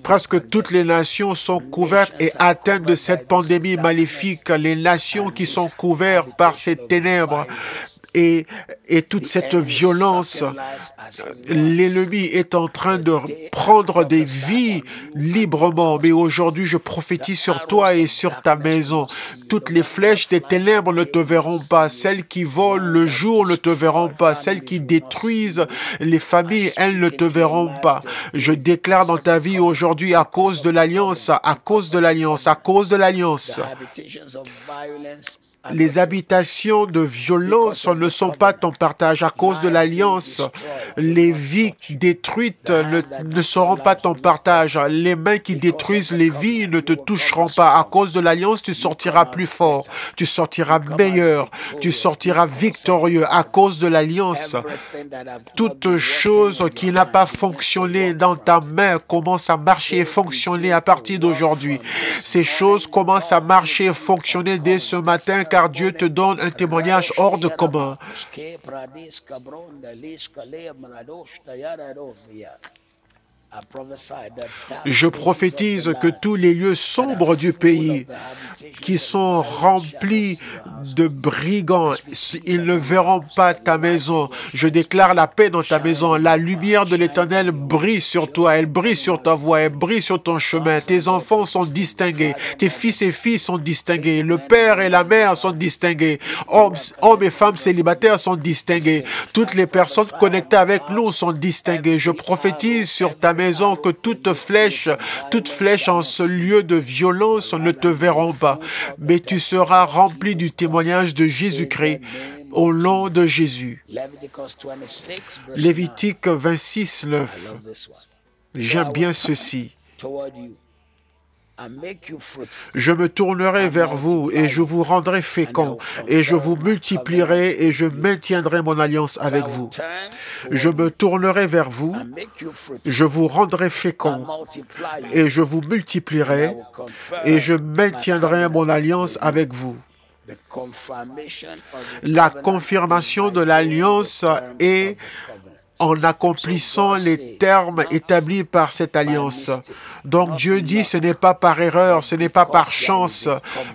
presque toutes les nations sont couvertes et atteintes de cette pandémie maléfique. Les nations qui sont couvertes par ces ténèbres et toute cette violence, l'ennemi est en train de prendre des vies librement. Mais aujourd'hui, je prophétise sur toi et sur ta maison. Toutes les flèches des ténèbres ne te verront pas. Celles qui volent le jour ne te verront pas. Celles qui détruisent les familles, elles ne te verront pas. Je déclare dans ta vie aujourd'hui, à cause de l'alliance, à cause de l'alliance, à cause de l'alliance, les habitations de violence ne sont pas ton partage à cause de l'alliance. Les vies détruites ne seront pas ton partage. Les mains qui détruisent les vies ne te toucheront pas. À cause de l'alliance, tu sortiras plus fort. Tu sortiras meilleur. Tu sortiras victorieux à cause de l'alliance. Toute chose qui n'a pas fonctionné dans ta main commence à marcher et fonctionner à partir d'aujourd'hui. Ces choses commencent à marcher et fonctionner dès ce matin, car Dieu te donne un témoignage hors de commun. Je prophétise que tous les lieux sombres du pays qui sont remplis de brigands, ils ne verront pas ta maison. Je déclare la paix dans ta maison. La lumière de l'Éternel brille sur toi, elle brille sur ta voie, elle brille sur ton chemin. Tes enfants sont distingués, tes fils et filles sont distingués, le père et la mère sont distingués, hommes et femmes célibataires sont distingués, toutes les personnes connectées avec nous sont distinguées. Je prophétise sur ta maison que toute flèche en ce lieu de violence ne te verront pas, mais tu seras rempli du témoignage de Jésus-Christ au nom de Jésus. Lévitique 26, 9. J'aime bien ceci. Je me tournerai vers vous et je vous rendrai fécond et je vous multiplierai et je maintiendrai mon alliance avec vous. Je me tournerai vers vous, je vous rendrai fécond et je vous multiplierai et je maintiendrai mon alliance avec vous. La confirmation de l'alliance est en accomplissant les termes établis par cette alliance. Donc Dieu dit, ce n'est pas par erreur, ce n'est pas par chance,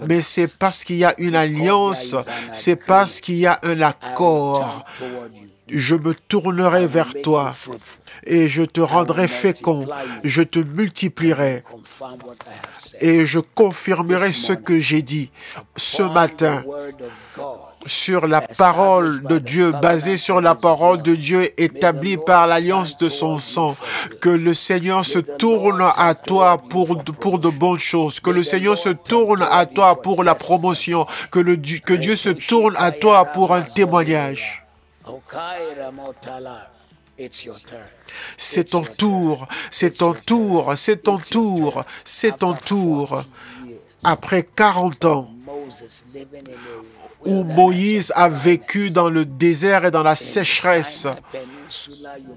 mais c'est parce qu'il y a une alliance, c'est parce qu'il y a un accord. Je me tournerai vers toi et je te rendrai fécond, je te multiplierai et je confirmerai ce que j'ai dit ce matin sur la parole de Dieu, basée sur la parole de Dieu établie par l'alliance de son sang. Que le Seigneur se tourne à toi pour de bonnes choses, que le Seigneur se tourne à toi pour la promotion, que Dieu se tourne à toi pour un témoignage. C'est ton tour, c'est ton tour, c'est ton tour, c'est ton tour. Après 40 ans, où Moïse a vécu dans le désert et dans la sécheresse,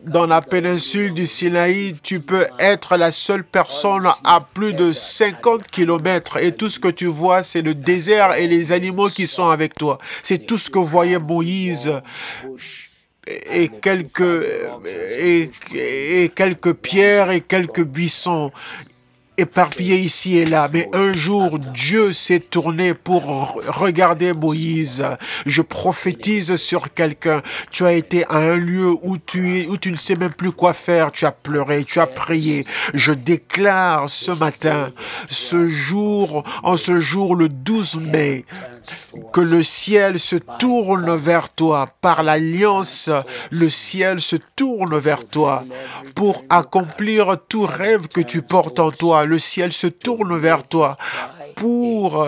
dans la péninsule du Sinaï, tu peux être la seule personne à plus de 50 kilomètres et tout ce que tu vois, c'est le désert et les animaux qui sont avec toi. C'est tout ce que voyait Moïse. Et quelques pierres et quelques buissons éparpillés ici et là. Mais un jour, Dieu s'est tourné pour regarder Moïse. Je prophétise sur quelqu'un. Tu as été à un lieu où tu ne sais même plus quoi faire. Tu as pleuré, tu as prié. Je déclare ce matin, en ce jour le 12 mai, que le ciel se tourne vers toi. Par l'alliance, le ciel se tourne vers toi pour accomplir tout rêve que tu portes en toi. Le ciel se tourne vers toi pour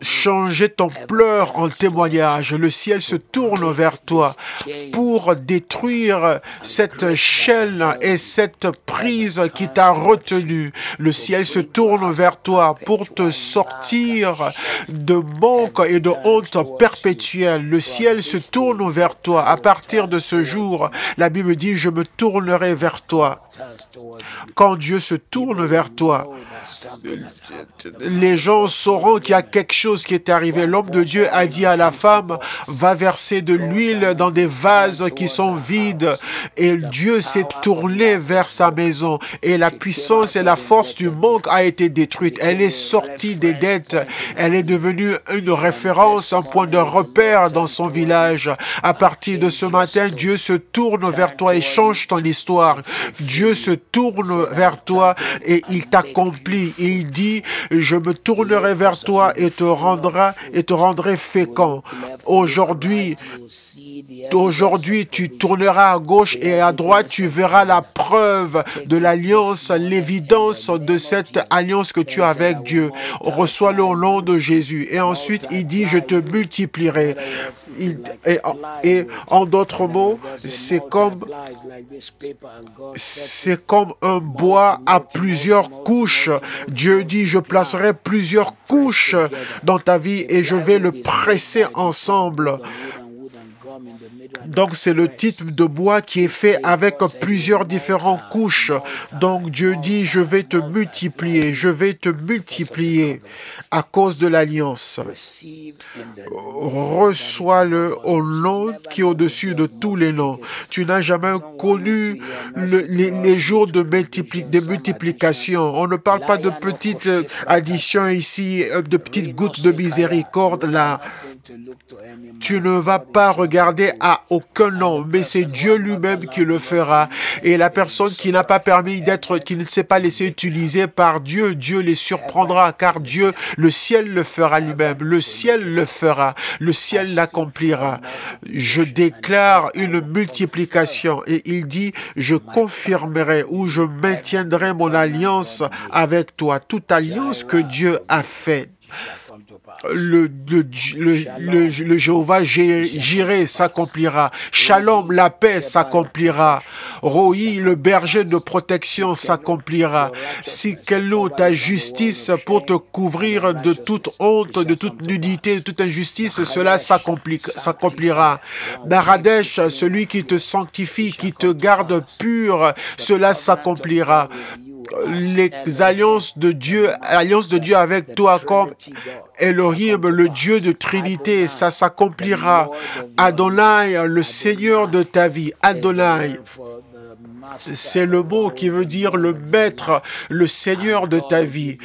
changer ton pleur en témoignage. Le ciel se tourne vers toi pour détruire cette chaîne et cette prise qui t'a retenu. Le ciel se tourne vers toi pour te sortir de manque et de honte perpétuelle. Le ciel se tourne vers toi. À partir de ce jour, la Bible dit, je me tournerai vers toi. Quand Dieu se tourne vers toi, les gens sauront qu'il y a quelque chose qui est arrivé. L'homme de Dieu a dit à la femme, va verser de l'huile dans des vases qui sont vides. Et Dieu s'est tourné vers sa maison. Et la puissance et la force du manque a été détruite. Elle est sortie des dettes. Elle est devenue une référence, un point de repère dans son village. À partir de ce matin, Dieu se tourne vers toi et change ton histoire. Dieu se tourne vers toi et il t'accomplit. Il dit, je me tournerai vers toi et te rendrai fécond. Aujourd'hui, tu tourneras à gauche et à droite, tu verras la preuve de l'alliance, l'évidence de cette alliance que tu as avec Dieu. Reçois-le au nom de Jésus. Et ensuite, il dit, je te multiplierai. Et en d'autres mots, c'est comme un bois à plusieurs couches. Dieu dit, je placerai plusieurs couches dans ta vie et je vais le presser ensemble. Donc, c'est le type de bois qui est fait avec plusieurs différentes couches. Donc, Dieu dit, je vais te multiplier, je vais te multiplier à cause de l'alliance. Reçois-le au nom qui est au-dessus de tous les noms. Tu n'as jamais connu les jours de multiplication. On ne parle pas de petites additions ici, de petites gouttes de miséricorde là. Tu ne vas pas regarder à aucun nom, mais c'est Dieu lui-même qui le fera. Et la personne qui n'a pas permis d'être, qui ne s'est pas laissé utiliser par Dieu, Dieu les surprendra, car Dieu, le ciel le fera lui-même. Le ciel le fera. Le ciel l'accomplira. Je déclare une multiplication. Et il dit, je confirmerai ou je maintiendrai mon alliance avec toi. Toute alliance que Dieu a faite. Le Jéhovah Jireh s'accomplira. Shalom, la paix s'accomplira. Roi, le berger de protection s'accomplira. Sikelo, ta justice pour te couvrir de toute honte, de toute nudité, de toute injustice, cela s'accomplira. Naradesh, celui qui te sanctifie, qui te garde pur, cela s'accomplira. Les alliances de Dieu, l'alliance de Dieu avec toi comme Elohim, le Dieu de Trinité, ça s'accomplira. Adonai, le Seigneur de ta vie, Adonai. C'est le mot qui veut dire le maître, le Seigneur de ta vie.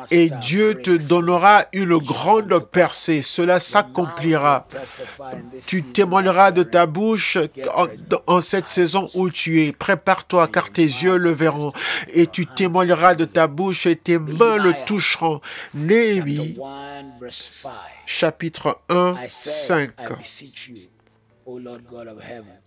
Et Dieu te donnera une grande percée. Cela s'accomplira. Tu témoigneras de ta bouche en cette saison où tu es. Prépare-toi, car tes yeux le verront. Et tu témoigneras de ta bouche et tes mains le toucheront. Néhémie, chapitre 1, 5.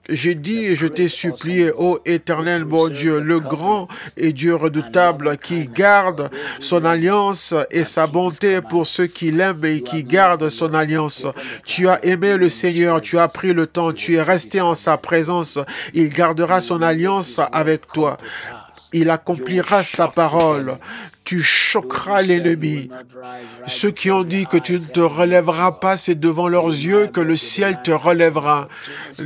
J'ai dit et je t'ai supplié, ô Éternel, mon Dieu, le grand et Dieu redoutable qui garde son alliance et sa bonté pour ceux qui l'aiment et qui gardent son alliance. Tu as aimé le Seigneur, tu as pris le temps, tu es resté en sa présence. Il gardera son alliance avec toi. Il accomplira sa parole. Tu choqueras l'ennemi. Ceux qui ont dit que tu ne te relèveras pas, c'est devant leurs yeux que le ciel te relèvera.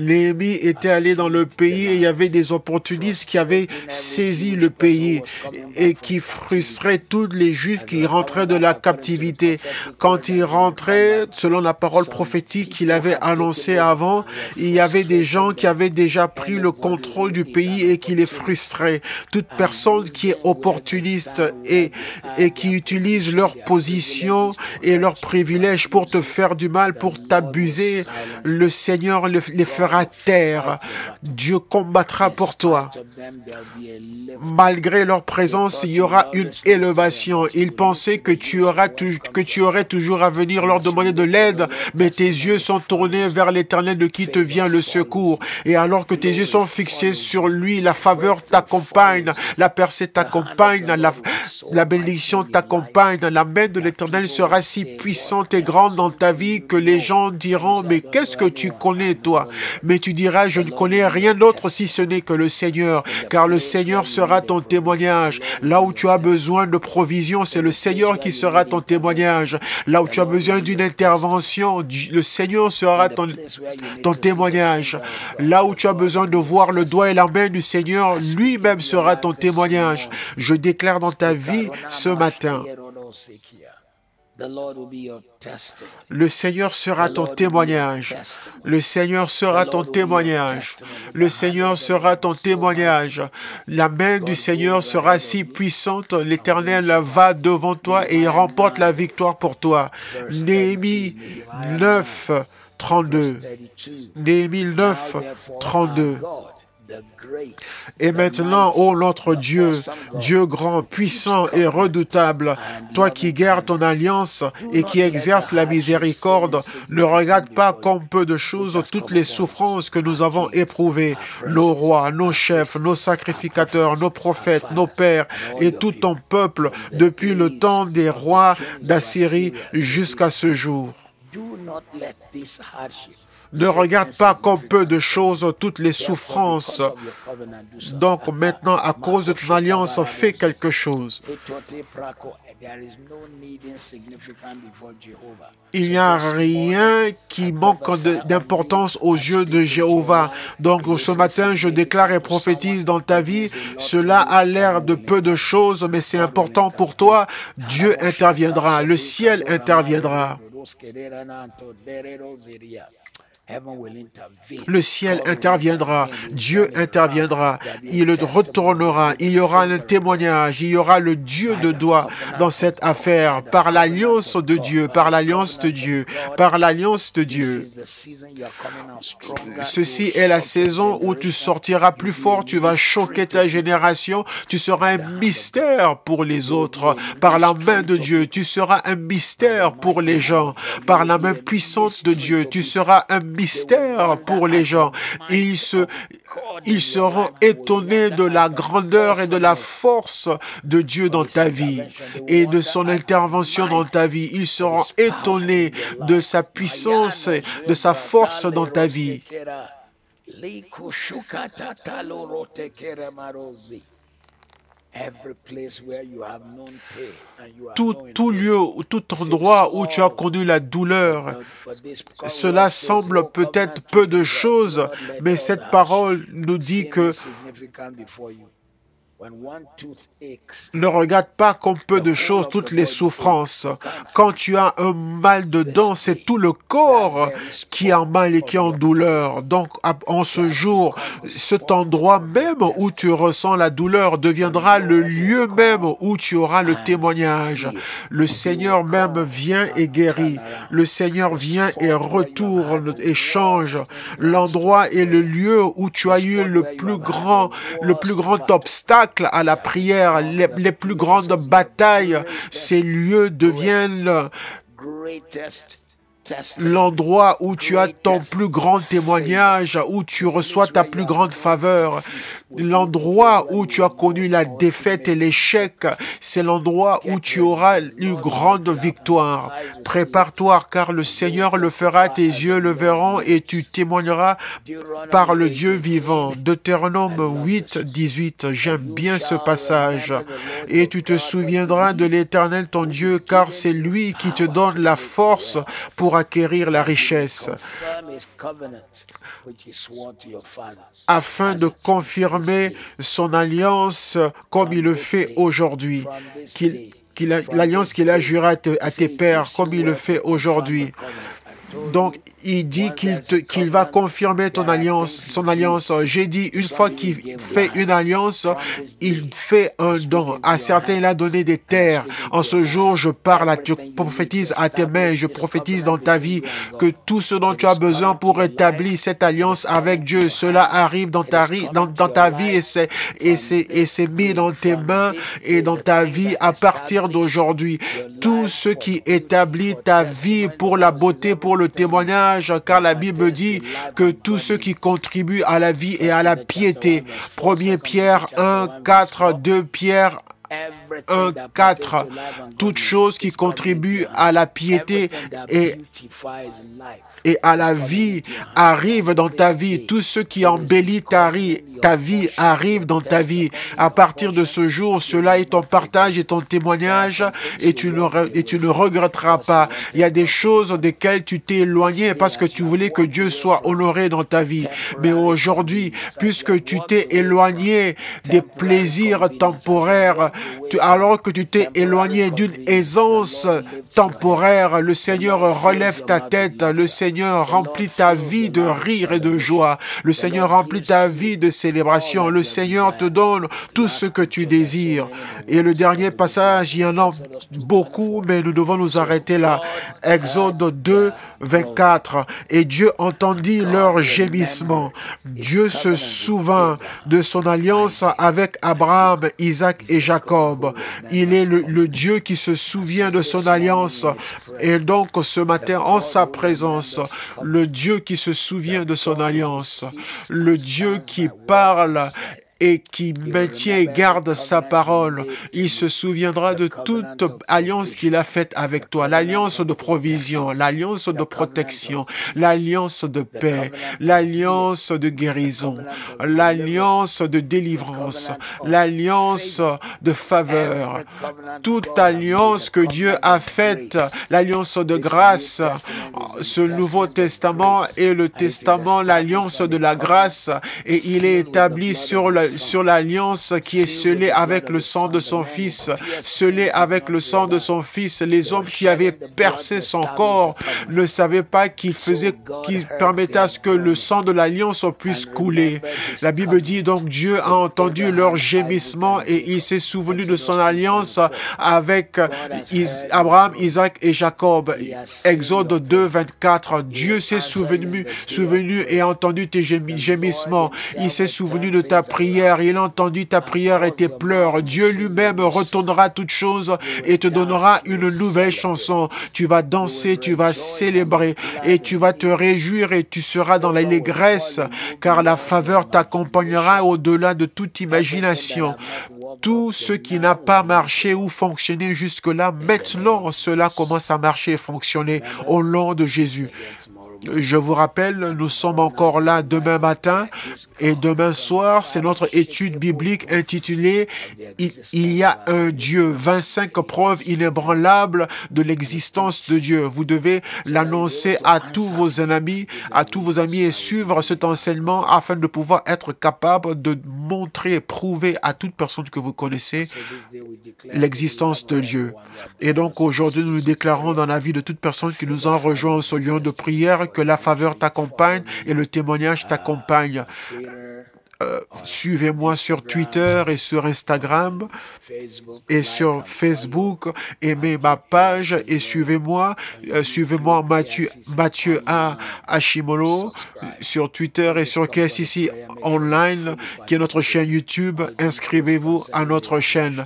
Néhémie était allé dans le pays et il y avait des opportunistes qui avaient saisi le pays et qui frustraient tous les Juifs qui rentraient de la captivité. Quand ils rentraient, selon la parole prophétique qu'il avait annoncée avant, il y avait des gens qui avaient déjà pris le contrôle du pays et qui les frustraient. Toute personne qui est opportuniste et qui utilisent leur position et leurs privilèges pour te faire du mal, pour t'abuser, le Seigneur les fera taire. Dieu combattra pour toi. Malgré leur présence, il y aura une élévation. Ils pensaient que tu aurais toujours à venir leur demander de l'aide, mais tes yeux sont tournés vers l'Éternel de qui te vient le secours. Et alors que tes yeux sont fixés sur lui, la faveur t'accompagne, la percée t'accompagne, la bénédiction t'accompagne. La main de l'Éternel sera si puissante et grande dans ta vie que les gens diront, mais qu'est-ce que tu connais toi? Mais tu diras, je ne connais rien d'autre si ce n'est que le Seigneur, car le Seigneur sera ton témoignage. Là où tu as besoin de provision, c'est le Seigneur qui sera ton témoignage. Là où tu as besoin d'une intervention, le Seigneur sera ton témoignage. Là où tu as besoin de voir le doigt et la main du Seigneur, lui-même sera ton témoignage. Je déclare dans ta vie ce matin, le Seigneur sera ton témoignage. Le Seigneur sera ton témoignage. Le Seigneur sera ton témoignage. La main du Seigneur sera si puissante, l'Éternel va devant toi et il remporte la victoire pour toi. Néhémie 9, 32. Néhémie 9, 32. Et maintenant, ô notre Dieu, Dieu grand, puissant et redoutable, toi qui gardes ton alliance et qui exerces la miséricorde, ne regarde pas comme peu de choses toutes les souffrances que nous avons éprouvées, nos rois, nos chefs, nos sacrificateurs, nos prophètes, nos pères et tout ton peuple depuis le temps des rois d'Assyrie jusqu'à ce jour. Ne regarde pas comme peu de choses toutes les souffrances. Donc maintenant, à cause de ton alliance, fais quelque chose. Il n'y a rien qui manque d'importance aux yeux de Jéhovah. Donc ce matin, je déclare et prophétise dans ta vie, cela a l'air de peu de choses, mais c'est important pour toi. Dieu interviendra, le ciel interviendra. Le ciel interviendra, Dieu interviendra, il retournera, il y aura un témoignage, il y aura le Dieu de droit dans cette affaire, par l'alliance de Dieu, par l'alliance de Dieu, par l'alliance de Dieu. Ceci est la saison où tu sortiras plus fort, tu vas choquer ta génération, tu seras un mystère pour les autres, par la main de Dieu, tu seras un mystère pour les gens, par la main puissante de Dieu, tu seras un mystère pour les gens. Ils seront étonnés de la grandeur et de la force de Dieu dans ta vie et de son intervention dans ta vie. Ils seront étonnés de sa puissance et de sa force dans ta vie. Tout lieu, tout endroit où tu as connu la douleur, cela semble peut-être peu de choses, mais cette parole nous dit que ne regarde pas comme peu de choses toutes les souffrances. Quand tu as un mal de dents, c'est tout le corps qui est en mal et qui est en douleur. Donc, en ce jour, cet endroit même où tu ressens la douleur deviendra le lieu même où tu auras le témoignage. Le Seigneur même vient et guérit. Le Seigneur vient et retourne et change. L'endroit est le lieu où tu as eu le plus grand obstacle à la prière, les plus grandes batailles. Ces lieux deviennent l'endroit où tu as ton plus grand témoignage, où tu reçois ta plus grande faveur. L'endroit où tu as connu la défaite et l'échec, c'est l'endroit où tu auras une grande victoire. Prépare-toi, car le Seigneur le fera, tes yeux le verront et tu témoigneras par le Dieu vivant. Deutéronome 8, 18, j'aime bien ce passage. Et tu te souviendras de l'Éternel ton Dieu, car c'est lui qui te donne la force pour acquérir la richesse, afin de confirmer son alliance comme il le fait aujourd'hui, l'alliance qu'il a jurée à tes pères, comme il le fait aujourd'hui. Donc, il dit qu'il va confirmer son alliance. J'ai dit, une fois qu'il fait une alliance, il fait un don. À certains, il a donné des terres. En ce jour, je parle, je prophétise à tes mains, je prophétise dans ta vie que tout ce dont tu as besoin pour établir cette alliance avec Dieu, cela arrive dans ta vie et c'est mis dans tes mains et dans ta vie à partir d'aujourd'hui. Tout ce qui établit ta vie pour la beauté, pour le témoignage, car la Bible dit que tous ceux qui contribuent à la vie et à la piété, 1 Pierre 1, 4, 2 Pierre 1, 4, toute chose qui contribue à la piété et à la vie arrive dans ta vie. Tout ce qui embellit ta vie arrive dans ta vie. À partir de ce jour, cela est ton partage et ton témoignage et tu ne regretteras pas. Il y a des choses desquelles tu t'es éloigné parce que tu voulais que Dieu soit honoré dans ta vie. Mais aujourd'hui, puisque tu t'es éloigné des plaisirs temporaires, alors que tu t'es éloigné d'une aisance temporaire, le Seigneur relève ta tête, le Seigneur remplit ta vie de rire et de joie, le Seigneur remplit ta vie de célébration, le Seigneur te donne tout ce que tu désires. Et le dernier passage, il y en a beaucoup, mais nous devons nous arrêter là. Exode 2, 24. Et Dieu entendit leur gémissement. Dieu se souvint de son alliance avec Abraham, Isaac et Jacob. Il est le Dieu qui se souvient de son alliance. Et donc, ce matin, en sa présence, le Dieu qui se souvient de son alliance, le Dieu qui parle et qui maintient et garde sa parole. Il se souviendra de toute alliance qu'il a faite avec toi, l'alliance de provision, l'alliance de protection, l'alliance de paix, l'alliance de guérison, l'alliance de délivrance, l'alliance de faveur, toute alliance que Dieu a faite, l'alliance de grâce. Ce Nouveau Testament est le testament, l'alliance de la grâce, et il est établi sur l'alliance qui est scellée avec le sang de son Fils, scellée avec le sang de son Fils. Les hommes qui avaient percé son corps ne savaient pas qu'il permettait à ce que le sang de l'alliance puisse couler. La Bible dit donc Dieu a entendu leur gémissement et il s'est souvenu de son alliance avec Abraham, Isaac et Jacob. Exode 2, 24. Dieu s'est souvenu et a entendu tes gémissements. Il s'est souvenu de ta prière. Il a entendu ta prière et tes pleurs. Dieu lui-même retournera toutes choses et te donnera une nouvelle chanson. Tu vas danser, tu vas célébrer et tu vas te réjouir et tu seras dans l'allégresse car la faveur t'accompagnera au-delà de toute imagination. Tout ce qui n'a pas marché ou fonctionné jusque-là, maintenant, cela commence à marcher et fonctionner au nom de Jésus. Je vous rappelle, nous sommes encore là demain matin et demain soir, c'est notre étude biblique intitulée « Il y a un Dieu », 25 preuves inébranlables de l'existence de Dieu. Vous devez l'annoncer à tous vos amis, et suivre cet enseignement afin de pouvoir être capable de montrer, prouver à toute personne que vous connaissez l'existence de Dieu. Et donc aujourd'hui, nous déclarons dans la vie de toute personne qui nous a rejoint au lieu de prière que la faveur t'accompagne et le témoignage t'accompagne. Suivez-moi sur Twitter et sur Instagram et sur Facebook. Aimez ma page et suivez-moi. Suivez-moi Mathieu A. Hashimolo sur Twitter et sur KSCC Online, qui est notre chaîne YouTube. Inscrivez-vous à notre chaîne.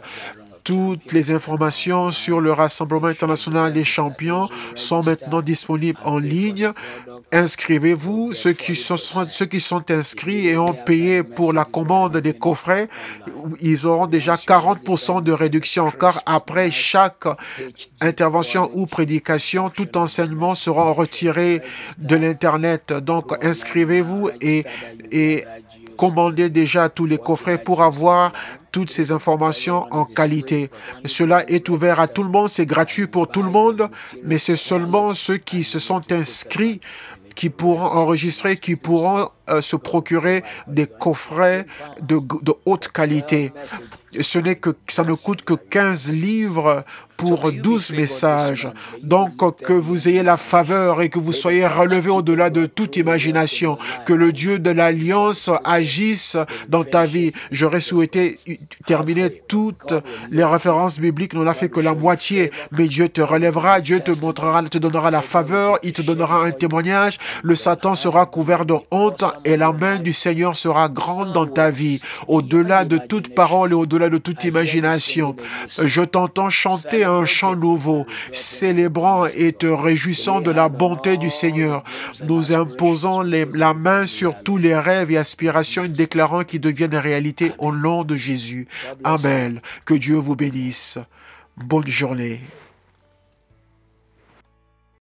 Toutes les informations sur le Rassemblement international des champions sont maintenant disponibles en ligne. Inscrivez-vous. Ceux qui sont inscrits et ont payé pour la commande des coffrets, ils auront déjà 40% de réduction, car après chaque intervention ou prédication, tout enseignement sera retiré de l'Internet. Donc, inscrivez-vous et commandez déjà tous les coffrets pour avoir toutes ces informations en qualité. Cela est ouvert à tout le monde, c'est gratuit pour tout le monde, mais c'est seulement ceux qui se sont inscrits qui pourront enregistrer, qui pourront se procurer des coffrets de haute qualité. Ça ne coûte que 15 livres pour 12 messages. Donc, que vous ayez la faveur et que vous soyez relevé au-delà de toute imagination, que le Dieu de l'Alliance agisse dans ta vie. J'aurais souhaité terminer toutes les références bibliques, n'en a fait que la moitié, mais Dieu te relèvera, Dieu te montrera, te donnera la faveur, il te donnera un témoignage, le Satan sera couvert de honte et la main du Seigneur sera grande dans ta vie, au-delà de toute parole et au-delà de toute imagination. Je t'entends chanter un chant nouveau, célébrant et te réjouissant de la bonté du Seigneur. Nous imposons la main sur tous les rêves et aspirations et déclarant qu'ils deviennent réalité au nom de Jésus. Amen. Que Dieu vous bénisse. Bonne journée.